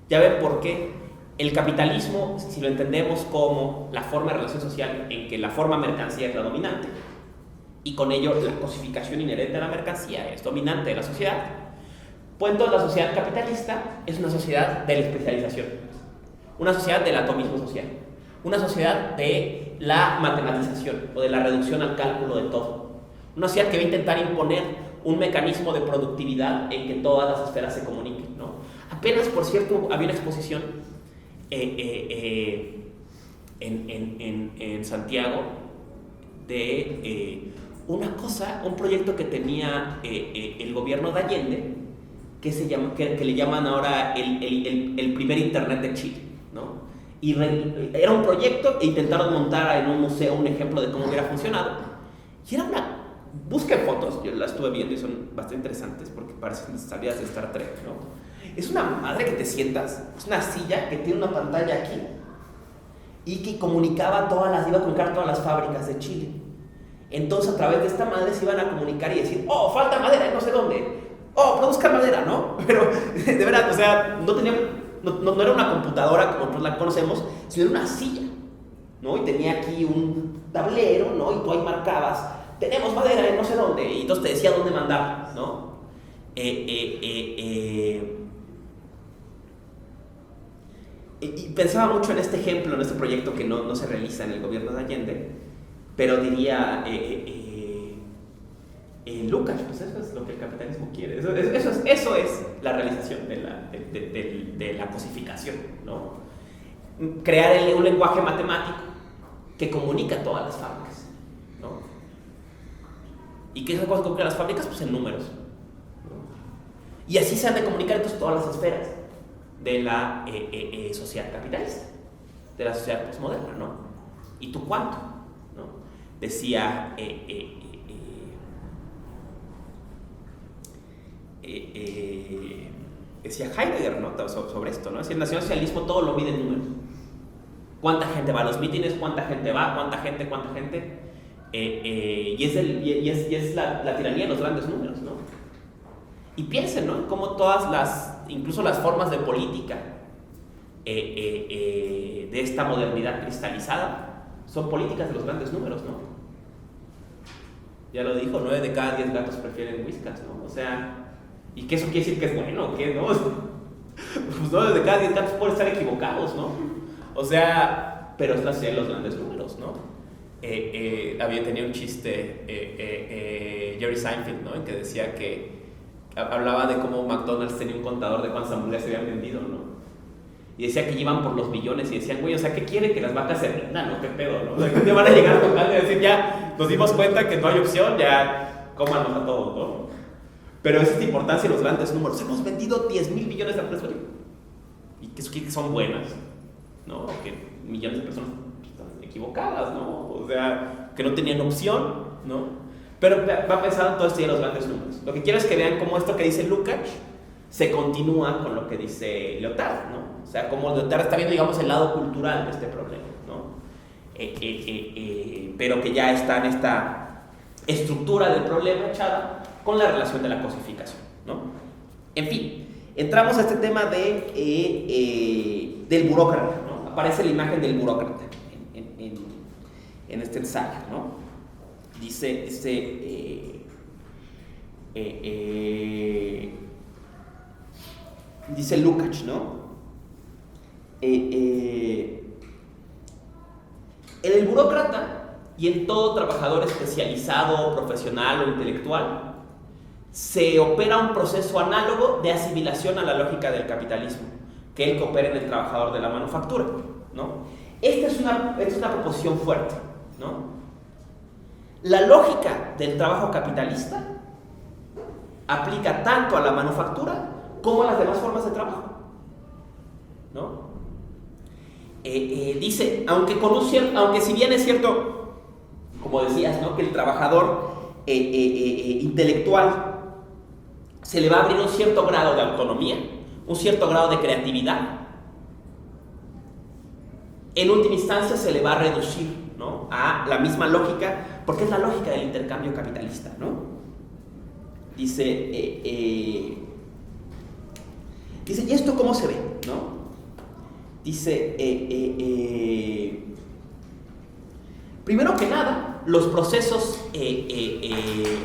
Ya ven por qué el capitalismo, si lo entendemos como la forma de relación social en que la forma mercancía es la dominante, y con ello la cosificación inherente a la mercancía es dominante de la sociedad, pues entonces la sociedad capitalista es una sociedad de la especialización, una sociedad del atomismo social, una sociedad de la matematización o de la reducción al cálculo de todo, una sociedad que va a intentar imponer un mecanismo de productividad en que todas las esferas se comuniquen, ¿no? Apenas, por cierto, había una exposición en Santiago de un proyecto que tenía el gobierno de Allende, que le llaman ahora el primer internet de Chile, ¿no? Y era un proyecto e intentaron montar en un museo un ejemplo de cómo hubiera funcionado, y era busquen fotos, yo las estuve viendo y son bastante interesantes porque parecen salidas de Star Trek, ¿no? Es una madre que te sientas, es una silla que tiene una pantalla aquí y que iba a comunicar todas las fábricas de Chile. Entonces a través de esta madre se iban a comunicar y decir, oh, falta madera en no sé dónde, oh, produzcan madera, ¿no? Pero de verdad, o sea, no era una computadora como nosotros la conocemos, sino era una silla, ¿no? Y tenía aquí un tablero, ¿no? Y tú ahí marcabas, tenemos madera en no sé dónde, y entonces te decía dónde mandar, ¿no? Y pensaba mucho en este ejemplo, en este proyecto que no se realiza en el gobierno de Allende, pero diría Lukács, pues eso es lo que el capitalismo quiere, eso es la realización de la cosificación, ¿no? Crear un lenguaje matemático que comunica todas las fábricas, ¿no? ¿Y qué es lo que comunican las fábricas? Pues en números, ¿no? Y así se han de comunicar entonces todas las esferas de la sociedad capitalista, de la sociedad postmoderna, ¿no? ¿Y tú cuánto? ¿No? Decía Heidegger, ¿no? sobre esto, ¿no? Es decir, el nacionalsocialismo todo lo mide en números. ¿Cuánta gente va a los mítines? ¿Cuánta gente va? ¿Cuánta gente? Y es la tiranía de los grandes números, ¿no? Y piensen, ¿no? Cómo incluso las formas de política de esta modernidad cristalizada son políticas de los grandes números, ¿no? Ya lo dijo, 9 de cada 10 gatos prefieren Whiskas, ¿no? O sea, ¿y qué eso quiere decir que es bueno o qué, no? Pues 9 de cada 10 gatos pueden estar equivocados, ¿no? O sea, pero es la sociedad de los grandes números, ¿no? Tenía un chiste Jerry Seinfeld, ¿no? En que decía que hablaba de cómo McDonald's tenía un contador de cuántas hamburguesas se habían vendido, ¿no? Y decía que iban por los billones y decían, güey, o sea, ¿qué quiere? Que las vacas se rindan, ¿no? ¿Qué pedo, no? O sea, que van a llegar a tocar y decir, ya, nos dimos cuenta que no hay opción, ya, cómanos a todos, ¿no? Pero esa es la importancia de los grandes números. Hemos vendido 10,000 millones de empresas, y que eso quiere que son buenas, ¿no? Que millones de personas están equivocadas, ¿no? O sea, que no tenían opción, ¿no? Pero va pensando todo esto de los grandes números. Lo que quiero es que vean cómo esto que dice Lukács se continúa con lo que dice Lyotard, ¿no? O sea, cómo Lyotard está viendo, digamos, el lado cultural de este problema, ¿no? Pero que ya está en esta estructura del problema echada con la relación de la cosificación, ¿no? En fin, entramos a este tema del burócrata, ¿no? Aparece la imagen del burócrata en este ensayo, ¿no? Dice Lukács, ¿no? En el el burócrata y en todo trabajador especializado, profesional o intelectual se opera un proceso análogo de asimilación a la lógica del capitalismo que el que opera en el trabajador de la manufactura, ¿no? Esta es una proposición fuerte, ¿no? La lógica del trabajo capitalista aplica tanto a la manufactura como a las demás formas de trabajo, ¿no? Dice, aunque si bien es cierto, como decías, ¿no?, que el trabajador intelectual se le va a abrir un cierto grado de autonomía, un cierto grado de creatividad, en última instancia se le va a reducir, ¿no?, a la misma lógica, porque es la lógica del intercambio capitalista, ¿no? Dice, ¿y esto cómo se ve?, ¿no? Dice, primero que nada, los procesos en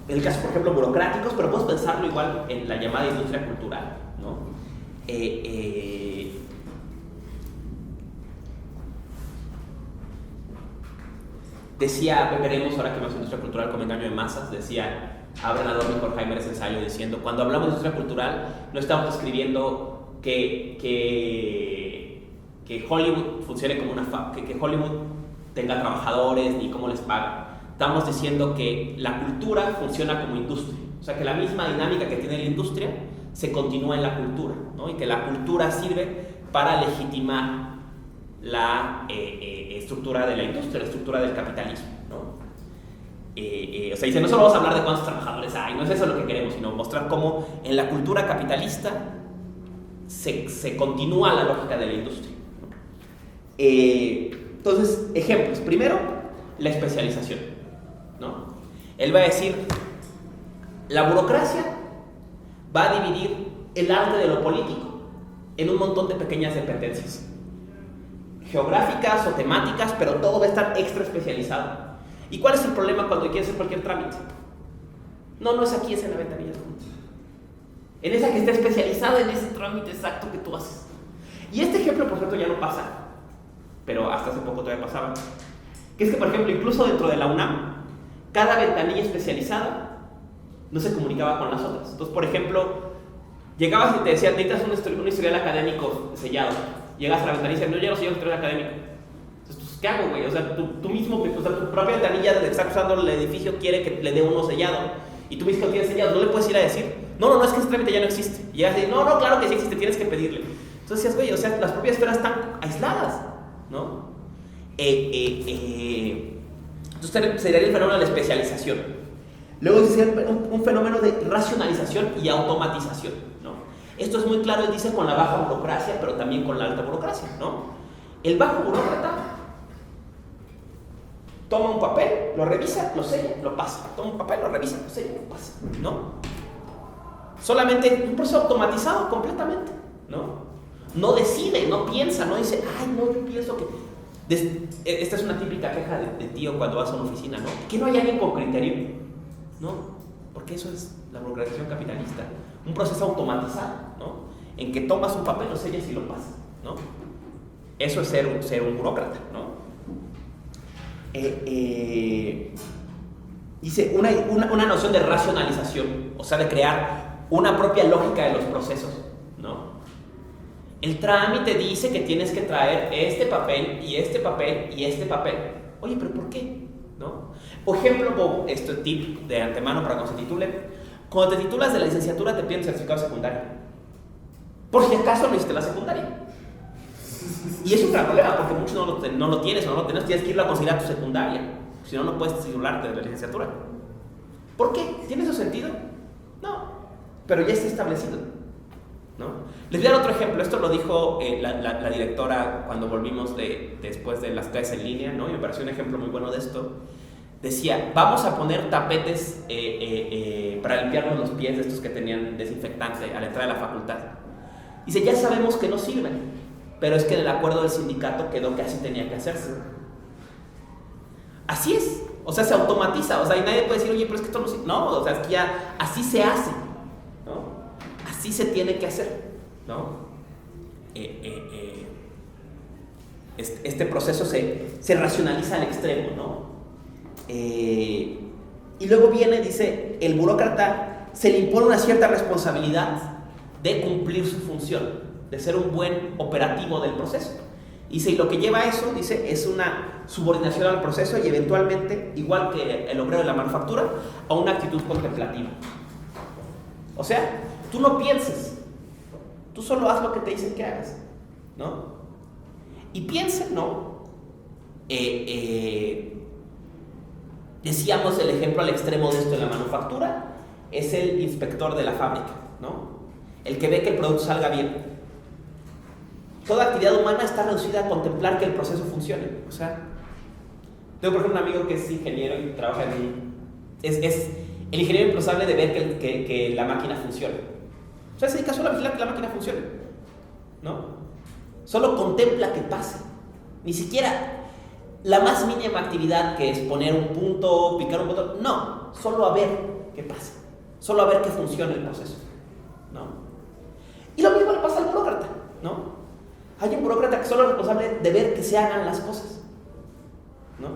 el caso, por ejemplo, burocráticos, pero puedes pensarlo igual en la llamada industria cultural, ¿no? Decía, veremos ahora que más industria cultural como engaño de masas, decía Abraham Adorno y Horkheimer ese ensayo diciendo, cuando hablamos de industria cultural no estamos escribiendo que Hollywood funcione como una que Hollywood tenga trabajadores ni cómo les paga. Estamos diciendo que la cultura funciona como industria, o sea que la misma dinámica que tiene la industria se continúa en la cultura, ¿no? Y que la cultura sirve para legitimar la estructura de la industria, la estructura del capitalismo, ¿no? O sea, dice, no solo vamos a hablar de cuántos trabajadores hay, no es eso lo que queremos, sino mostrar cómo en la cultura capitalista se continúa la lógica de la industria, ¿no? Entonces, ejemplos. Primero, la especialización, ¿no? Él va a decir, la burocracia va a dividir el arte de lo político en un montón de pequeñas dependencias geográficas o temáticas, pero todo va a estar extra especializado. ¿Y cuál es el problema cuando quieres hacer cualquier trámite? No es aquí, es en la ventanilla. En esa que está especializada en ese trámite exacto que tú haces. Y este ejemplo, por cierto, ya no pasa, pero hasta hace poco todavía pasaba. Que es que, por ejemplo, incluso dentro de la UNAM, cada ventanilla especializada no se comunicaba con las otras. Entonces, por ejemplo, llegabas y te decían, necesitas un historial académico sellado. Llegas a la ventanilla y dices, no, ya no soy un historial académico. Entonces, ¿qué hago, güey? O sea, tú mismo, o sea, tu propia ventanilla que está usando el edificio quiere que le dé uno sellado. Y tú mismo lo tienes sellado. No le puedes ir a decir, no, es que ese trámite ya no existe. Y llegas y dices, no, claro que sí existe, tienes que pedirle. Entonces decías, güey, o sea, las propias esferas están aisladas, ¿no? Entonces sería el fenómeno de la especialización. Luego dice un fenómeno de racionalización y automatización, ¿no? Esto es muy claro, él dice, con la baja burocracia, pero también con la alta burocracia, ¿no? El bajo burócrata toma un papel, lo revisa, lo sella, lo pasa. Toma un papel, lo revisa, lo sella, lo pasa, ¿no? Solamente un proceso automatizado completamente, ¿no? No decide, no piensa, no dice, ay, no, yo pienso que... Esta es una típica queja de tío cuando vas a una oficina, ¿no? Que no hay alguien con criterio, ¿no? Porque eso es la burocratización capitalista. Un proceso automatizado, ¿no? En que tomas un papel, lo sellas y lo pasas, ¿no? Eso es ser un burócrata, ¿no? Dice una noción de racionalización, o sea, de crear una propia lógica de los procesos, ¿no? El trámite dice que tienes que traer este papel y este papel y este papel. Oye, ¿pero por qué? ¿No? Por ejemplo, este tip de antemano para cuando se titule. Cuando te titulas de la licenciatura te piden certificado secundario. Por si acaso no hiciste la secundaria. Y es un gran problema porque muchos no lo tienes o no lo tenés. Tienes que irlo a considerar tu secundaria. Si no, no puedes titularte de la licenciatura. ¿Por qué? ¿Tiene su sentido? No. Pero ya está establecido, ¿no? Les voy a dar otro ejemplo. Esto lo dijo la directora cuando volvimos después de las clases en línea, ¿no? Y me pareció un ejemplo muy bueno de esto. Decía, vamos a poner tapetes para limpiarnos los pies de estos que tenían desinfectante a la entrada de la facultad. Dice, ya sabemos que no sirven, pero es que en el acuerdo del sindicato quedó que así tenía que hacerse. Así es, o sea, se automatiza, o sea, y nadie puede decir, oye, pero es que esto no sirve. No, o sea, es que ya así se hace, ¿no? Así se tiene que hacer, ¿no? este proceso se racionaliza al extremo, ¿no? Y luego viene, dice, el burócrata se le impone una cierta responsabilidad de cumplir su función, de ser un buen operativo del proceso. Dice, y lo que lleva a eso, dice, es una subordinación al proceso y eventualmente, igual que el obrero de la manufactura, a una actitud contemplativa. O sea, tú no pienses, tú solo haz lo que te dicen que hagas, ¿no? Y piensen, ¿no? Decíamos el ejemplo al extremo de esto en la manufactura, es el inspector de la fábrica, ¿no? El que ve que el producto salga bien. Toda actividad humana está reducida a contemplar que el proceso funcione. O sea, tengo por ejemplo un amigo que es ingeniero y trabaja es el ingeniero responsable de ver que la máquina funcione. O sea, se dedica solo a vigilar que la máquina funcione, ¿no? Solo contempla que pase. Ni siquiera la más mínima actividad, que es poner un punto, picar un botón. No, solo a ver qué pasa. Solo a ver que funcione el proceso, ¿no? Y lo mismo le pasa al burócrata, ¿no? Hay un burócrata que solo es responsable de ver que se hagan las cosas, ¿no?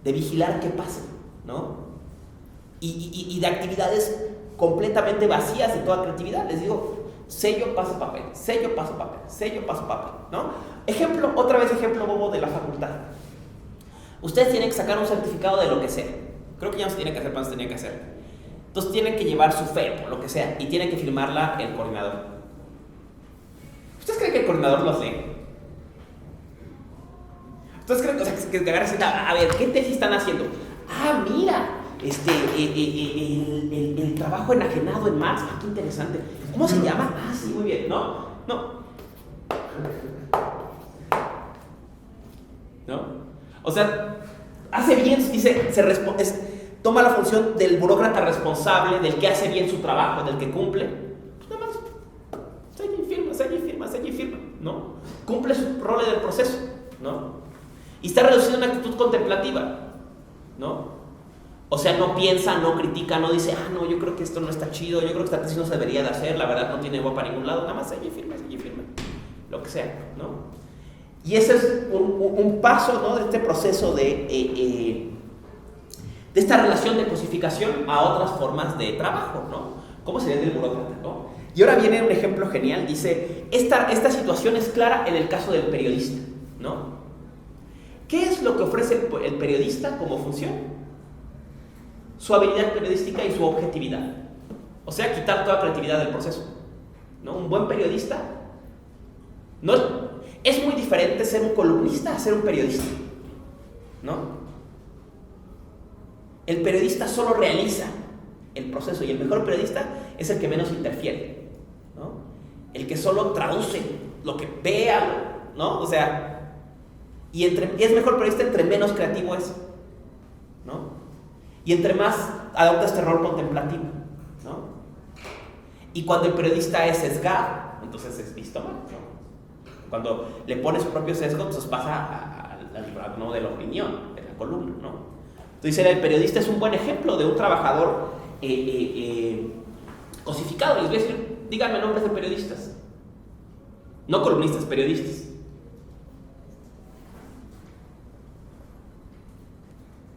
De vigilar que pasen, ¿no? Y de actividades completamente vacías de toda creatividad. Les digo, sello, paso, papel, sello, paso, papel, sello, paso, papel, ¿no? Ejemplo, otra vez ejemplo bobo de la facultad. Ustedes tienen que sacar un certificado de lo que sea. Creo que ya no se tiene que hacer, pero se tenía que hacer. Entonces tienen que llevar su fe, o lo que sea, y tienen que firmarla el coordinador. ¿Ustedes creen que el coordinador los lee? ¿Ustedes creen que agarras y a ver, ¿qué tesis están haciendo? Ah, mira, el trabajo enajenado en Marx. Ah, qué interesante. ¿Cómo se llama? Ah, sí, muy bien. No. O sea, hace bien, dice, toma la función del burócrata responsable, del que hace bien su trabajo, del que cumple. Pues nada más, sella y firma, ¿no? Cumple su rol del proceso, ¿no? Y está reducido a una actitud contemplativa, ¿no? O sea, no piensa, no critica, no dice, no, yo creo que esto no está chido, yo creo que esta tesis no se debería de hacer, la verdad no tiene agua para ningún lado, nada más sella y firma, lo que sea, ¿no? Y ese es un paso, ¿no? De este proceso de esta relación de cosificación a otras formas de trabajo, ¿no? ¿Cómo sería el burócrata, no? Y ahora viene un ejemplo genial, dice, esta situación es clara en el caso del periodista, ¿no? ¿Qué es lo que ofrece el periodista como función? Su habilidad periodística y su objetividad. O sea, quitar toda creatividad del proceso, ¿no? Un buen periodista no es muy diferente ser un columnista a ser un periodista, ¿no? El periodista solo realiza el proceso y el mejor periodista es el que menos interfiere, ¿no? El que solo traduce lo que vea, ¿no? O sea, y es mejor periodista entre menos creativo es, ¿no? Y entre más adopta este rol contemplativo, ¿no? Y cuando el periodista es sesgado, entonces es visto mal, ¿no? Cuando le pone su propio sesgo, entonces pasa al libro, ¿no? De la opinión, de la columna, ¿no? Entonces el periodista es un buen ejemplo de un trabajador cosificado. Les voy a decir, díganme nombres de periodistas. No columnistas, periodistas.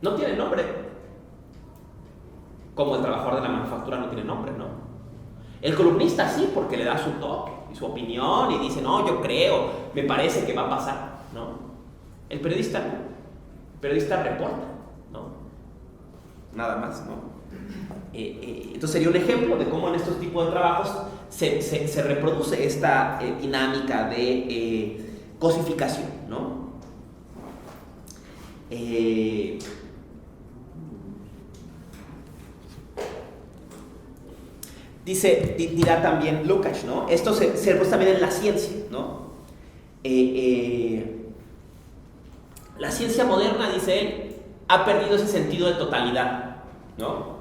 No tienen nombre. Como el trabajador de la manufactura no tiene nombre, ¿no? El columnista sí, porque le da su toque y su opinión y dice, no, yo creo, me parece que va a pasar, ¿no? El periodista no. El periodista reporta, ¿no? Nada más, ¿no? Entonces sería un ejemplo de cómo en estos tipos de trabajos se reproduce esta dinámica de cosificación, ¿no? Dirá también Lukács, ¿no? Esto se reproduce también en la ciencia, ¿no? La ciencia moderna, dice él, ha perdido ese sentido de totalidad, ¿no?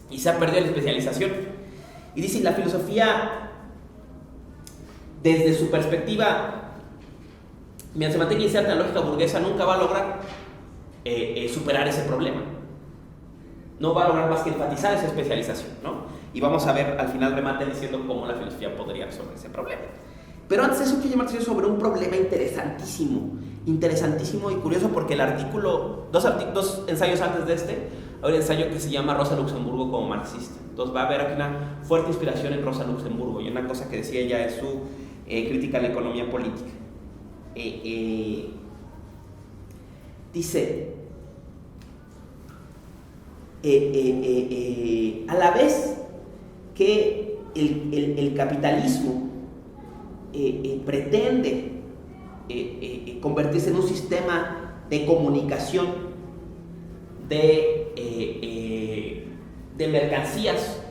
Y se ha perdido la especialización. Y dice, la filosofía, desde su perspectiva, mientras se mantenga inserta en la lógica burguesa, nunca va a lograr superar ese problema. No va a lograr más que enfatizar esa especialización, ¿no? Y vamos a ver, al final remate diciendo cómo la filosofía podría resolver ese problema. Pero antes de eso quiero llamar la atención sobre un problema interesantísimo y curioso, porque el artículo, dos ensayos antes de este, hay un ensayo que se llama Rosa Luxemburgo como marxista. Entonces va a haber aquí una fuerte inspiración en Rosa Luxemburgo, y una cosa que decía ella es su crítica a la economía política. Dice, a la vez que el capitalismo pretende convertirse en un sistema de comunicación de mercancías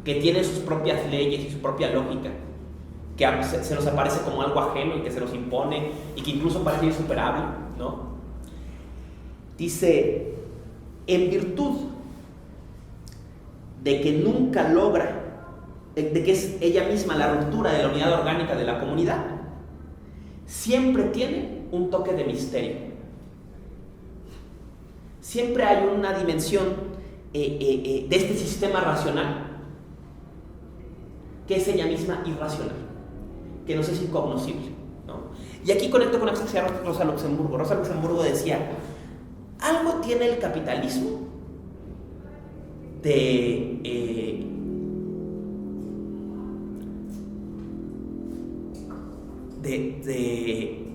que tienen sus propias leyes y su propia lógica, que se nos aparece como algo ajeno y que se nos impone y que incluso parece insuperable, ¿no? Dice, en virtud de que nunca logra, de que es ella misma la ruptura de la unidad orgánica de la comunidad, siempre tiene un toque de misterio. Siempre hay una dimensión de este sistema racional que es ella misma irracional, que nos es incognoscible, ¿no? Y aquí conecto con lo que decía Rosa Luxemburgo. Rosa Luxemburgo decía, algo tiene el capitalismo de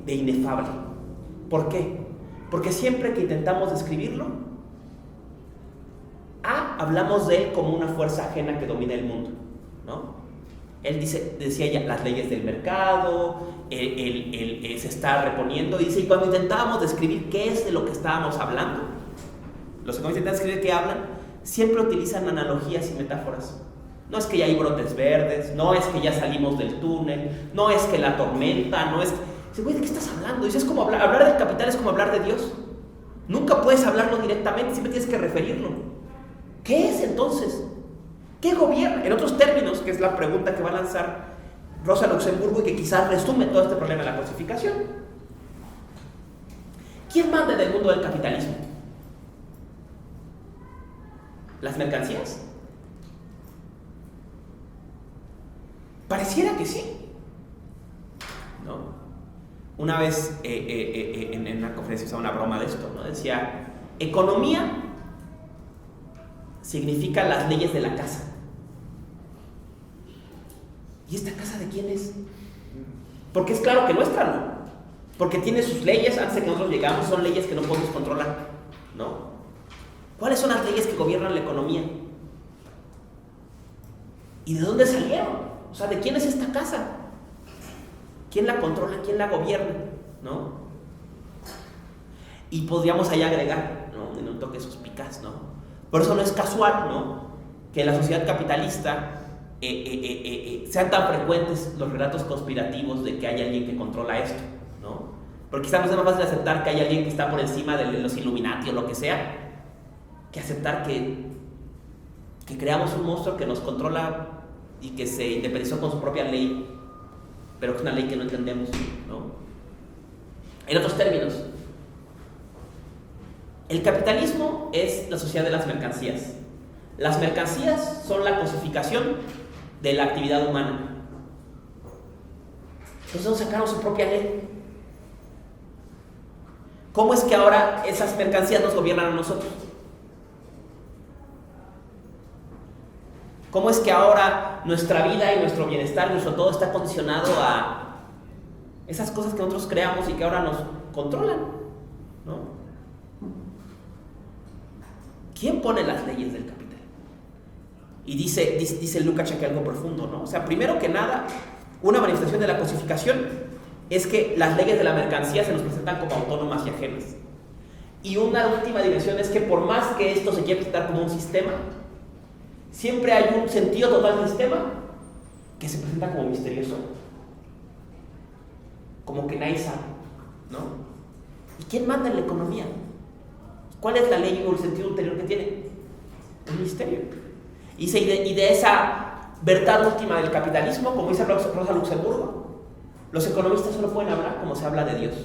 inefable. ¿Por qué? Porque siempre que intentamos describirlo, hablamos de él como una fuerza ajena que domina el mundo, ¿no? Él decía ya las leyes del mercado, él se está reponiendo, y dice, y cuando intentábamos describir qué es de lo que estábamos hablando, los que intentan describir qué hablan, siempre utilizan analogías y metáforas. No es que ya hay brotes verdes, no es que ya salimos del túnel, no es que la tormenta, no es... Dice, güey, ¿de qué estás hablando? Dice, es como hablar del capital es como hablar de Dios. Nunca puedes hablarlo directamente, siempre tienes que referirlo. ¿Qué es entonces? ¿Qué gobierna? En otros términos, que es la pregunta que va a lanzar Rosa Luxemburgo y que quizás resume todo este problema de la cosificación. ¿Quién manda en el mundo del capitalismo? ¿Las mercancías? Pareciera que sí, ¿no? Una vez en una conferencia usaba una broma de esto, ¿no? Decía, economía significa las leyes de la casa. ¿Y esta casa de quién es? Porque es claro que nuestra no, porque tiene sus leyes. Antes de que nosotros llegamos, son leyes que no podemos controlar, ¿no? ¿Cuáles son las leyes que gobiernan la economía? ¿Y de dónde salieron? O sea, ¿de quién es esta casa? ¿Quién la controla? ¿Quién la gobierna? ¿No? Y podríamos ahí agregar, ¿no?, en un toque suspicaz, ¿no? Por eso no es casual, ¿no?, que en la sociedad capitalista sean tan frecuentes los relatos conspirativos de que hay alguien que controla esto, ¿no? Porque quizás no es más fácil aceptar que hay alguien que está por encima de los Illuminati o lo que sea, que aceptar que creamos un monstruo que nos controla y que se independizó con su propia ley, pero que es una ley que no entendemos, ¿no? En otros términos, el capitalismo es la sociedad de las mercancías. Las mercancías son la cosificación de la actividad humana. Entonces nos sacaron su propia ley. ¿Cómo es que ahora esas mercancías nos gobiernan a nosotros? ¿Cómo es que ahora nuestra vida y nuestro bienestar, nuestro todo está condicionado a esas cosas que nosotros creamos y que ahora nos controlan, ¿no? ¿Quién pone las leyes del capital? Y dice Lukács aquí algo profundo, ¿no? O sea, primero que nada, una manifestación de la cosificación es que las leyes de la mercancía se nos presentan como autónomas y ajenas. Y una última dimensión es que por más que esto se quiera presentar como un sistema, siempre hay un sentido total del sistema que se presenta como misterioso, como que nadie sabe, ¿no? ¿Y quién manda en la economía? ¿Cuál es la ley o el sentido ulterior que tiene? Un misterio. Y de esa verdad última del capitalismo, como dice Rosa Luxemburgo, los economistas solo pueden hablar como se habla de Dios,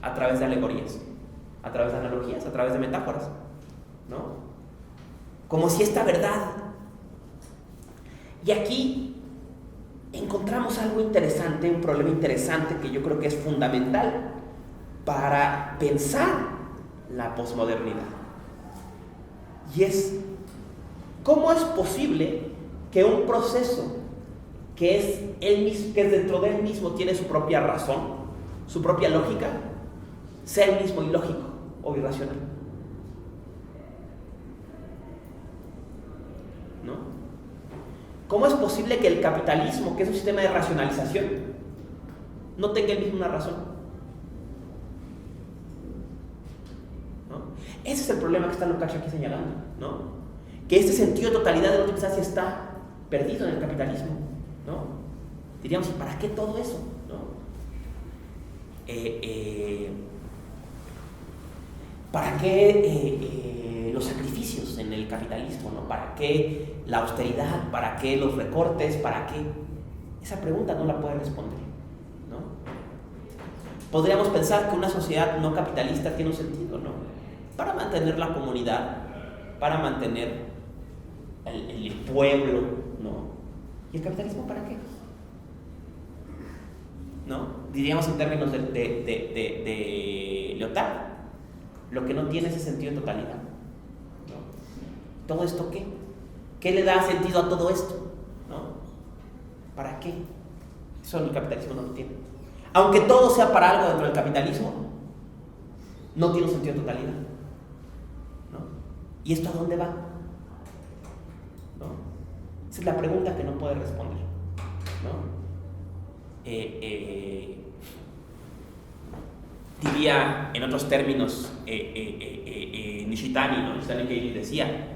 a través de alegorías, a través de analogías, a través de metáforas, ¿no? Como si esta verdad Y aquí encontramos algo interesante, un problema interesante que yo creo que es fundamental para pensar la posmodernidad. Y es, ¿cómo es posible que un proceso que es dentro de él mismo tiene su propia razón, su propia lógica, sea el mismo ilógico o irracional? ¿No? ¿Cómo es posible que el capitalismo, que es un sistema de racionalización, no tenga el mismo una razón? ¿No? Ese es el problema que está Lukács aquí señalando, ¿no? Que este sentido de totalidad de la última instancia está perdido en el capitalismo, ¿no? Diríamos, ¿y para qué todo eso? ¿No? ¿Para qué los sacrificios en el capitalismo? ¿No? ¿Para qué la austeridad? ¿Para qué los recortes? ¿Para qué? Esa pregunta no la puede responder, ¿no? Podríamos pensar que una sociedad no capitalista tiene un sentido, ¿no? Para mantener la comunidad, para mantener el pueblo, ¿no? ¿Y el capitalismo para qué? ¿No? Diríamos en términos de Lyotard, lo que no tiene ese sentido de totalidad, ¿no? ¿Todo esto qué? ¿Qué le da sentido a todo esto? ¿No? ¿Para qué? Eso el capitalismo no lo tiene. Aunque todo sea para algo dentro del capitalismo, no tiene un sentido de totalidad, ¿no? ¿Y esto a dónde va? ¿No? Esa es la pregunta que no puede responder, ¿no? Diría en otros términos Nishitani, ¿no? Nishitani Keiji decía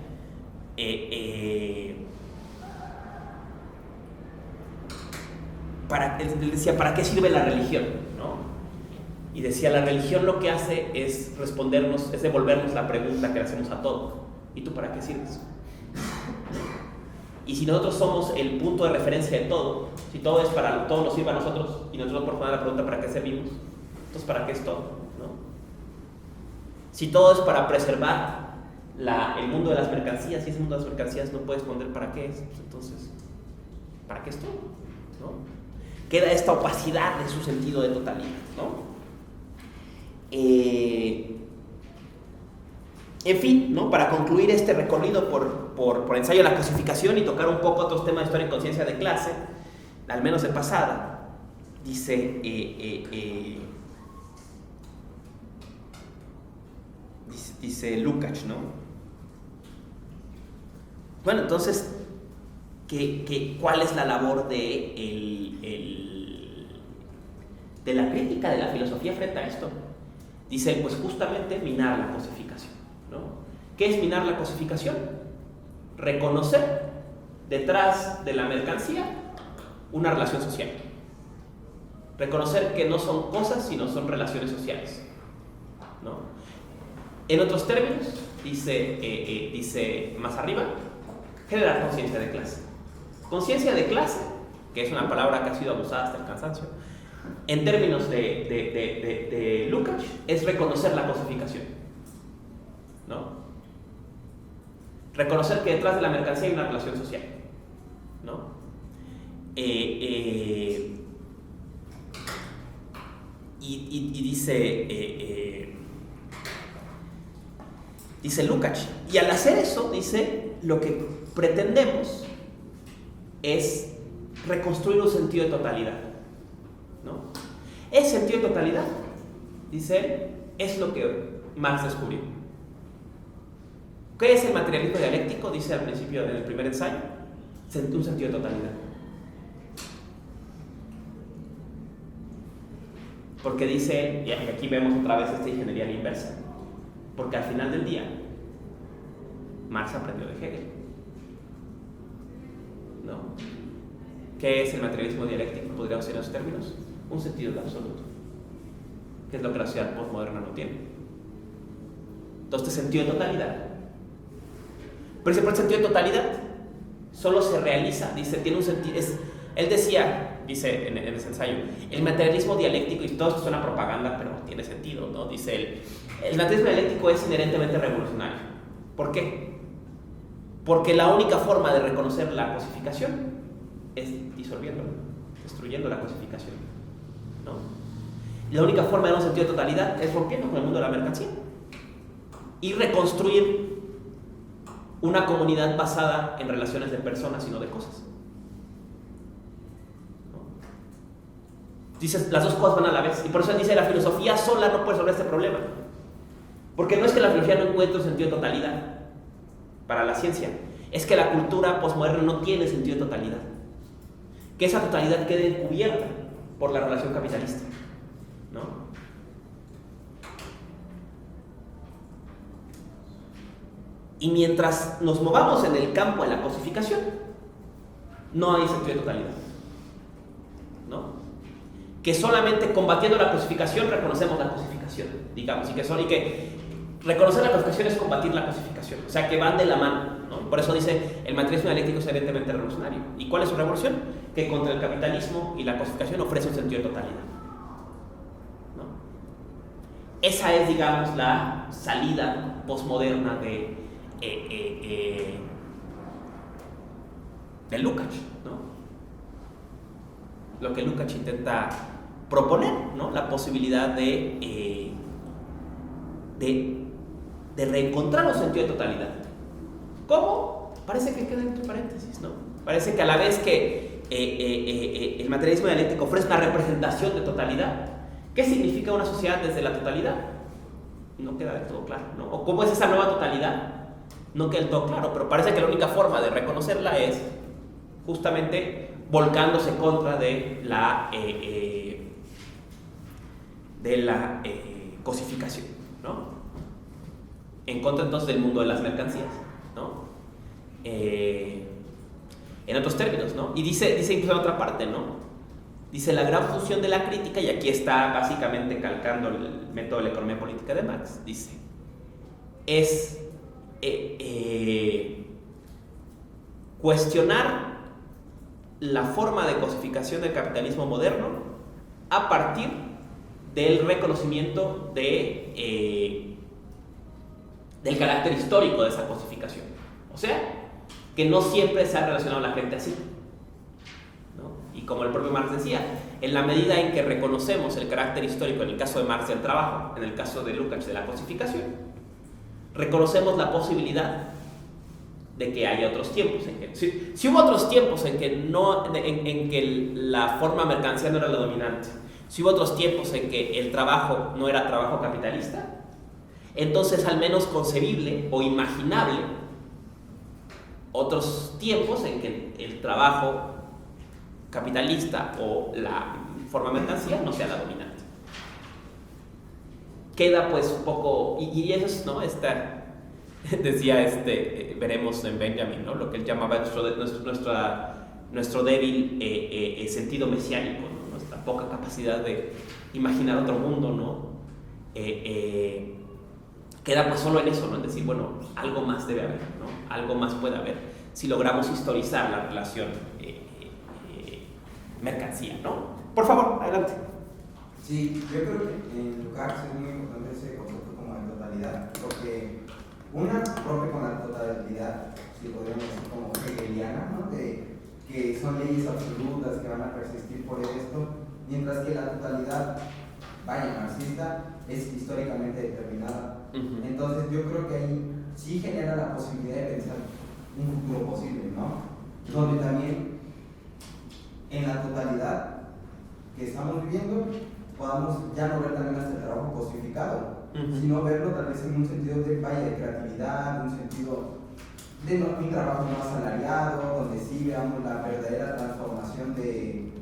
él decía, ¿para qué sirve la religión? ¿No? Y decía, la religión lo que hace es respondernos, es devolvernos la pregunta que le hacemos a todo: ¿y tú para qué sirves? Y si nosotros somos el punto de referencia de todo, si todo nos sirve a nosotros y nosotros por poner la pregunta ¿para qué servimos? Entonces, ¿para qué es todo? ¿No? Si todo es para preservar el mundo de las mercancías, y ese mundo de las mercancías no puede responder ¿para qué es? Pues entonces, ¿para qué es todo? ¿No? Queda esta opacidad de su sentido de totalidad, ¿no? En fin, ¿no? Para concluir este recorrido por ensayo de la cosificación y tocar un poco otros temas de historia y conciencia de clase, al menos de pasada, dice Lukács, ¿no? Bueno, entonces, ¿cuál es la labor de la crítica de la filosofía frente a esto? Dice, pues justamente minar la cosificación, ¿no? ¿Qué es minar la cosificación? Reconocer detrás de la mercancía una relación social. Reconocer que no son cosas, sino son relaciones sociales, ¿no? En otros términos, dice más arriba, generar conciencia de clase. Conciencia de clase, que es una palabra que ha sido abusada hasta el cansancio, en términos de Lukács, es reconocer la cosificación, ¿no? Reconocer que detrás de la mercancía hay una relación social, ¿no? Dice Lukács, y al hacer eso, dice, lo que pretendemos es reconstruir un sentido de totalidad, ¿no? Ese sentido de totalidad, dice él, es lo que Marx descubrió. ¿Qué es el materialismo dialéctico? Dice al principio del primer ensayo, un sentido de totalidad. Porque dice, y aquí vemos otra vez esta ingeniería a la inversa, porque al final del día Marx aprendió de Hegel, ¿no? ¿Qué es el materialismo dialéctico? Podríamos decir en esos términos, un sentido de absoluto, que es lo que la sociedad postmoderna no tiene. Entonces, este sentido de totalidad, pero ese sentido de totalidad solo se realiza, dice, tiene un sentido, él decía, dice en ese ensayo, el materialismo dialéctico, y todo esto suena propaganda, pero tiene sentido, ¿no? Dice él, el materialismo dialéctico es inherentemente revolucionario. ¿Por qué? Porque la única forma de reconocer la cosificación es disolviéndola, destruyendo la cosificación, ¿no? La única forma de dar un sentido de totalidad es rompiendo con el mundo de la mercancía y reconstruir una comunidad basada en relaciones de personas y no de cosas, ¿no? Dices, las dos cosas van a la vez, y por eso él dice, la filosofía sola no puede resolver este problema, porque no es que la filosofía no encuentre un sentido de totalidad para la ciencia, es que la cultura posmoderna no tiene sentido de totalidad, que esa totalidad quede encubierta por la relación capitalista, ¿no? Y mientras nos movamos en el campo de la cosificación, no hay sentido de totalidad, ¿no? Que solamente combatiendo la cosificación reconocemos la cosificación, digamos, y que reconocer la cosificación es combatir la cosificación, o sea que van de la mano, ¿no? Por eso dice, el materialismo dialéctico es evidentemente revolucionario. ¿Y cuál es su revolución? Que contra el capitalismo y la cosificación ofrece un sentido de totalidad, ¿no? Esa es, digamos, la salida posmoderna de Lukács, ¿no? Lo que Lukács intenta proponer, ¿no? La posibilidad de reencontrar un sentido de totalidad. ¿Cómo? Parece que queda entre paréntesis, ¿no? Parece que a la vez que el materialismo dialéctico ofrece una representación de totalidad, ¿qué significa una sociedad desde la totalidad? No queda del todo claro, ¿no? ¿O cómo es esa nueva totalidad? No queda del todo claro, pero parece que la única forma de reconocerla es justamente volcándose contra de la cosificación, ¿no? En contra entonces del mundo de las mercancías, ¿no? En otros términos, ¿no? Y dice incluso en otra parte, ¿no? Dice, la gran función de la crítica, y aquí está básicamente calcando el método de la economía política de Marx, dice, es cuestionar la forma de cosificación del capitalismo moderno a partir del reconocimiento del carácter histórico de esa cosificación. O sea, que no siempre se ha relacionado a la gente así, ¿no? Y como el propio Marx decía, en la medida en que reconocemos el carácter histórico, en el caso de Marx del trabajo, en el caso de Lukács de la cosificación, reconocemos la posibilidad de que haya otros tiempos en que, si hubo otros tiempos en que en que la forma mercancía no era la dominante, si hubo otros tiempos en que el trabajo no era trabajo capitalista, entonces al menos concebible o imaginable otros tiempos en que el trabajo capitalista o la forma mercancía no sea la dominante. Queda pues un poco, y eso es, ¿no? Decía veremos en Benjamin, ¿no? Lo que él llamaba nuestro débil sentido mesiánico, ¿no? Nuestra poca capacidad de imaginar otro mundo, ¿no? Queda pues solo en eso, ¿no? En decir, bueno, algo más debe haber, ¿no? Algo más puede haber si logramos historizar la relación mercancía, ¿no? Por favor, adelante.
Sí, yo creo que en Lukács es muy importante ese concepto como de totalidad, porque una rompe con la totalidad, si podríamos decir como hegeliana, ¿no? Que son leyes absolutas que van a persistir por esto, mientras que la totalidad, vaya, marxista, es históricamente determinada. Uh-huh. Entonces yo creo que ahí sí genera la posibilidad de pensar un futuro posible, ¿no? Donde también en la totalidad que estamos viviendo podamos ya no ver también hasta el trabajo cosificado, uh-huh, sino verlo tal vez en un sentido de creatividad, un sentido de un trabajo no asalariado, donde sí veamos la verdadera transformación de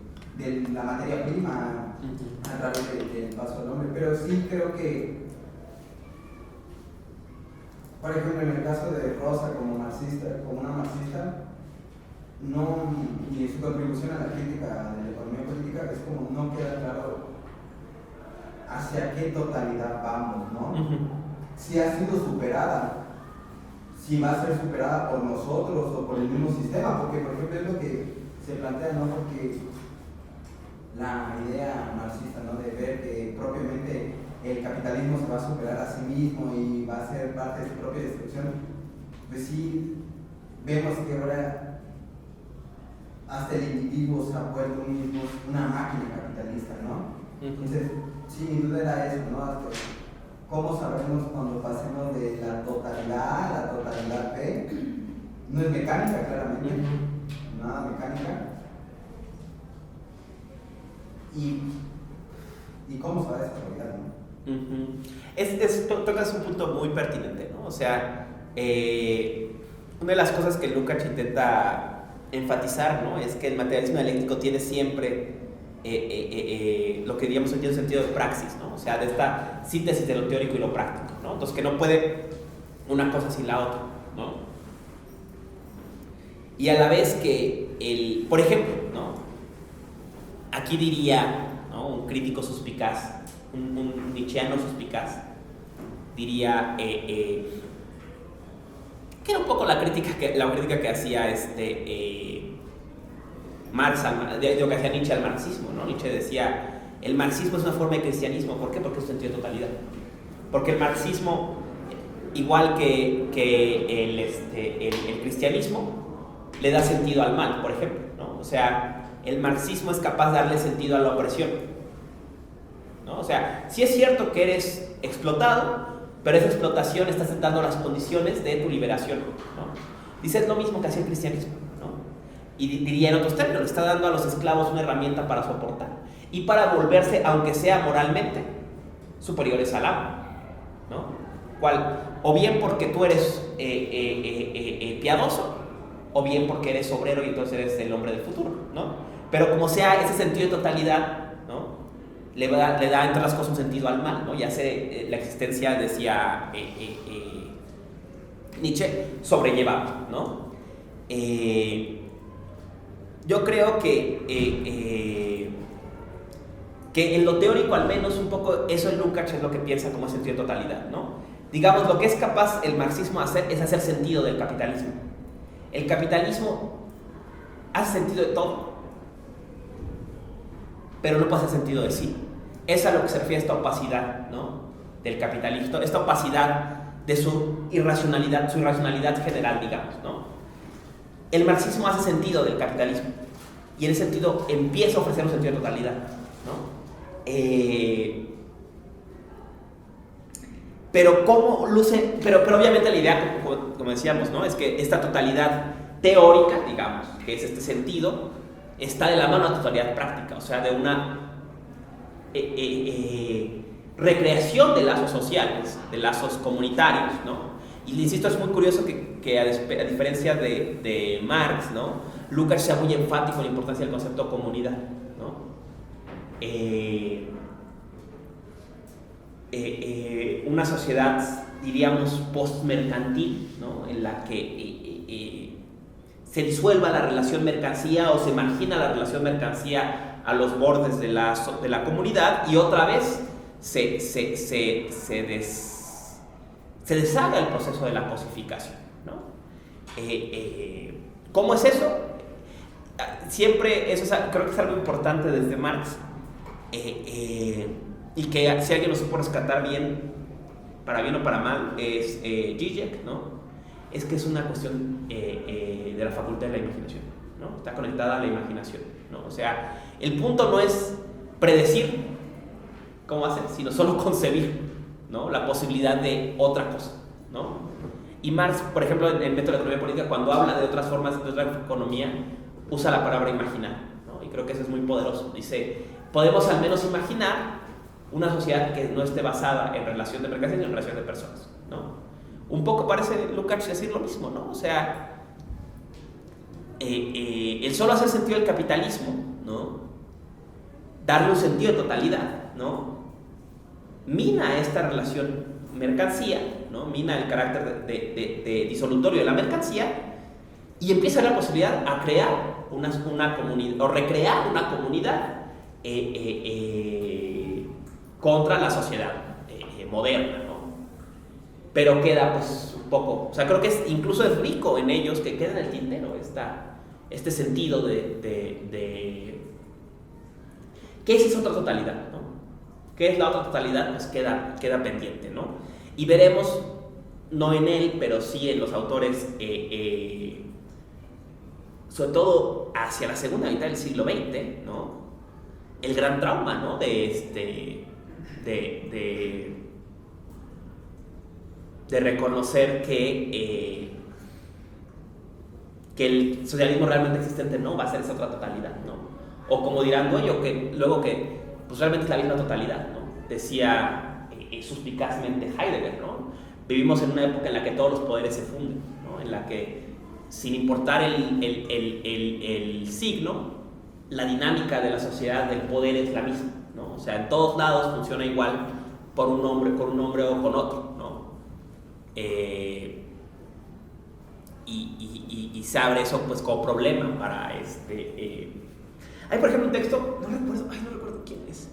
la materia prima, uh-huh, a través del paso del hombre. Pero sí creo que, por ejemplo, en el caso de Rosa como una marxista, no, y su contribución a la crítica de la economía política es como no queda claro hacia qué totalidad vamos, ¿no? Uh-huh. Si ha sido superada, si va a ser superada por nosotros o por el mismo sistema, porque por ejemplo es lo que se plantea, ¿no? Porque la idea marxista, ¿no? De ver que propiamente el capitalismo se va a superar a sí mismo y va a ser parte de su propia destrucción, pues sí vemos que ahora hasta el individuo se ha vuelto una máquina capitalista, ¿no? Entonces, sí, mi duda era eso, ¿no? ¿Cómo sabremos cuando pasemos de la totalidad a la totalidad P? No es mecánica, claramente, nada mecánica. ¿Y cómo se va a desarrollar, no?
Tocas un punto muy pertinente, ¿no? O sea, una de las cosas que Lukács intenta enfatizar, ¿no? Es que el materialismo dialéctico tiene siempre lo que diríamos tiene un sentido de praxis, ¿no? O sea, de esta síntesis de lo teórico y lo práctico, ¿no? Entonces, que no puede una cosa sin la otra, ¿no? Y a la vez que por ejemplo, ¿no? Aquí diría, ¿no? Un crítico suspicaz, un nietzscheano suspicaz, diría que era un poco la crítica que hacía Marx, que hacía Nietzsche al marxismo, ¿no? Nietzsche decía, el marxismo es una forma de cristianismo. ¿Por qué? Porque es un sentido de totalidad. Porque el marxismo, igual que el cristianismo, le da sentido al mal, por ejemplo, ¿no? O sea, el marxismo es capaz de darle sentido a la opresión, ¿no? O sea, sí es cierto que eres explotado, pero esa explotación está dando las condiciones de tu liberación, ¿no? Dice, es lo mismo que hacía el cristianismo, ¿no? Y diría en otros términos, le está dando a los esclavos una herramienta para soportar y para volverse, aunque sea moralmente, superiores al amo, ¿no? O bien porque tú eres piadoso, o bien porque eres obrero y entonces eres el hombre del futuro, ¿no? Pero como sea, ese sentido de totalidad, ¿no? Le da entre las cosas un sentido al mal, ¿no? Ya sé, la existencia, decía Nietzsche, sobrellevable, ¿no? Yo creo que en lo teórico, al menos, un poco eso en Lukács es lo que piensa como sentido de totalidad, ¿no? Digamos, lo que es capaz el marxismo hacer es hacer sentido del capitalismo. El capitalismo hace sentido de todo, pero no puede hacer sentido de sí. Es a lo que se refiere esta opacidad, ¿no? Del capitalismo, esta opacidad de su irracionalidad general, digamos, ¿no? El marxismo hace sentido del capitalismo y en ese sentido empieza a ofrecer un sentido de totalidad, ¿no? Pero cómo luce, pero obviamente la idea, como decíamos, ¿no? Es que esta totalidad teórica, digamos, que es este sentido, está de la mano de la totalidad práctica, o sea, de una recreación de lazos sociales, de lazos comunitarios, ¿no? Y insisto, es muy curioso que a diferencia de Marx, ¿no? Lukács sea muy enfático en la importancia del concepto de comunidad, ¿no? Una sociedad, diríamos, postmercantil, ¿no? En la que se disuelva la relación mercancía o se margina la relación mercancía a los bordes de la comunidad y otra vez se deshaga el proceso de la cosificación, ¿no? ¿Cómo es eso? Siempre, eso creo que es algo importante desde Marx, y que si alguien lo supo rescatar bien o para mal, es Zizek, ¿no? Es que es una cuestión de la facultad de la imaginación, ¿no? Está conectada a la imaginación, ¿no? O sea, el punto no es predecir cómo hacer, sino solo concebir, ¿no? La posibilidad de otra cosa, ¿no? Y Marx, por ejemplo, en Método de la Economía Política, cuando habla de otras formas de otra economía, usa la palabra imaginar, ¿no? Y creo que eso es muy poderoso. Dice, podemos al menos imaginar una sociedad que no esté basada en relación de mercancías, sino en relación de personas, ¿no? Un poco parece Lukács decir lo mismo, ¿no? O sea, el solo hacer sentido del capitalismo, ¿no? Darle un sentido de totalidad, ¿no? Mina esta relación mercancía, ¿no? Mina el carácter de disolutorio de la mercancía y empieza la posibilidad a crear una comunidad o recrear una comunidad contra la sociedad moderna, ¿no? Pero queda pues un poco, o sea, creo que incluso es rico en ellos que queda en el tintero este sentido de ¿qué es esa otra totalidad, no? ¿Qué es la otra totalidad? Pues queda pendiente, ¿no? Y veremos, no en él, pero sí en los autores sobre todo hacia la segunda mitad del siglo XX, ¿no? El gran trauma, ¿no? de reconocer que el socialismo realmente existente no va a ser esa otra totalidad, ¿no? O como dirán Dueño, que luego que pues realmente es la misma totalidad, ¿no? Decía suspicazmente Heidegger, ¿no? Vivimos en una época en la que todos los poderes se funden, ¿no? En la que, sin importar el signo, la dinámica de la sociedad del poder es la misma, ¿no? O sea, en todos lados funciona igual por un hombre, con un hombre o con otro, ¿no? Y se abre eso pues como problema para hay por ejemplo un texto, no recuerdo quién es,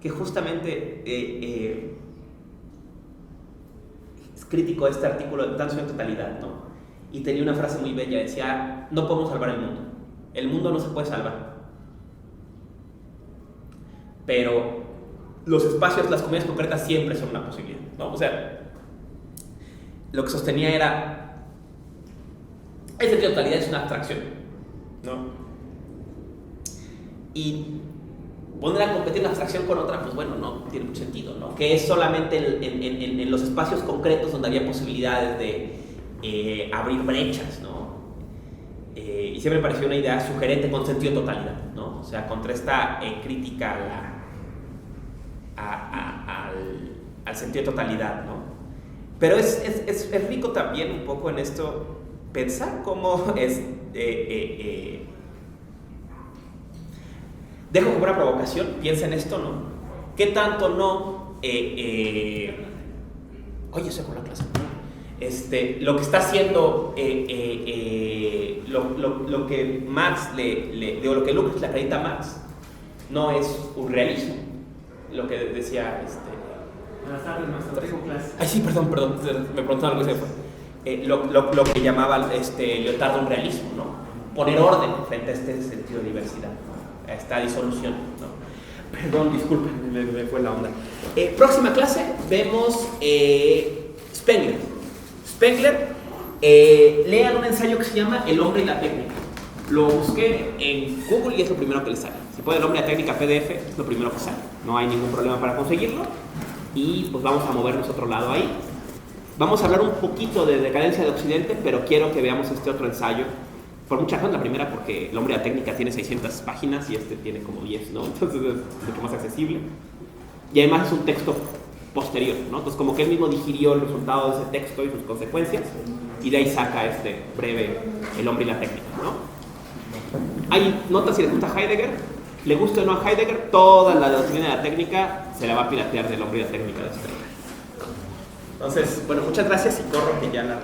que justamente es crítico de este artículo de Danza en totalidad, ¿no? Y tenía una frase muy bella, decía: no podemos salvar el mundo no se puede salvar, pero los espacios, las comunidades concretas siempre son una posibilidad, ¿no? O sea, lo que sostenía era: el sentido de totalidad es una abstracción, ¿no? Y poner a competir una abstracción con otra, pues bueno, no tiene mucho sentido, ¿no? Que es solamente en los espacios concretos donde había posibilidades de abrir brechas, ¿no? Y siempre me pareció una idea sugerente con sentido de totalidad, ¿no? O sea, contra esta crítica al sentido de totalidad, ¿no? Pero es rico también un poco en esto pensar cómo es... dejo como una provocación, piensa en esto, ¿no? ¿Qué tanto no... oye, se fue la clase. Lo que está haciendo, lo que Marx o lo que Lukács le acredita a Marx, no es un realismo. Lo que decía...
Buenas tardes, maestro. Tengo clase.
Ay, sí, perdón, me preguntaron algo y se fue. Lo que llamaba Lyotard un realismo, ¿no? Poner orden frente a este sentido de diversidad, ¿no? A esta disolución, ¿no? Perdón, disculpen, me fue la onda. Próxima clase vemos Spengler. Lean un ensayo que se llama El hombre y la técnica. Lo busqué en Google y es lo primero que les sale. Si puede, El hombre y la técnica PDF es lo primero que sale. No hay ningún problema para conseguirlo. Y pues vamos a movernos a otro lado ahí. Vamos a hablar un poquito de decadencia de Occidente, pero quiero que veamos este otro ensayo. Por muchas razones, la primera porque El hombre y la técnica tiene 600 páginas y este tiene como 10, ¿no? Entonces es mucho más accesible. Y además es un texto posterior, ¿no? Entonces como que él mismo digirió el resultado de ese texto y sus consecuencias y de ahí saca este breve El hombre y la técnica, ¿no? Hay notas si les gusta Heidegger, le gusta o no a Heidegger, toda la doctrina de la técnica se la va a piratear del hombre y la técnica de Spengler. Entonces, bueno, muchas gracias y corro que ya la...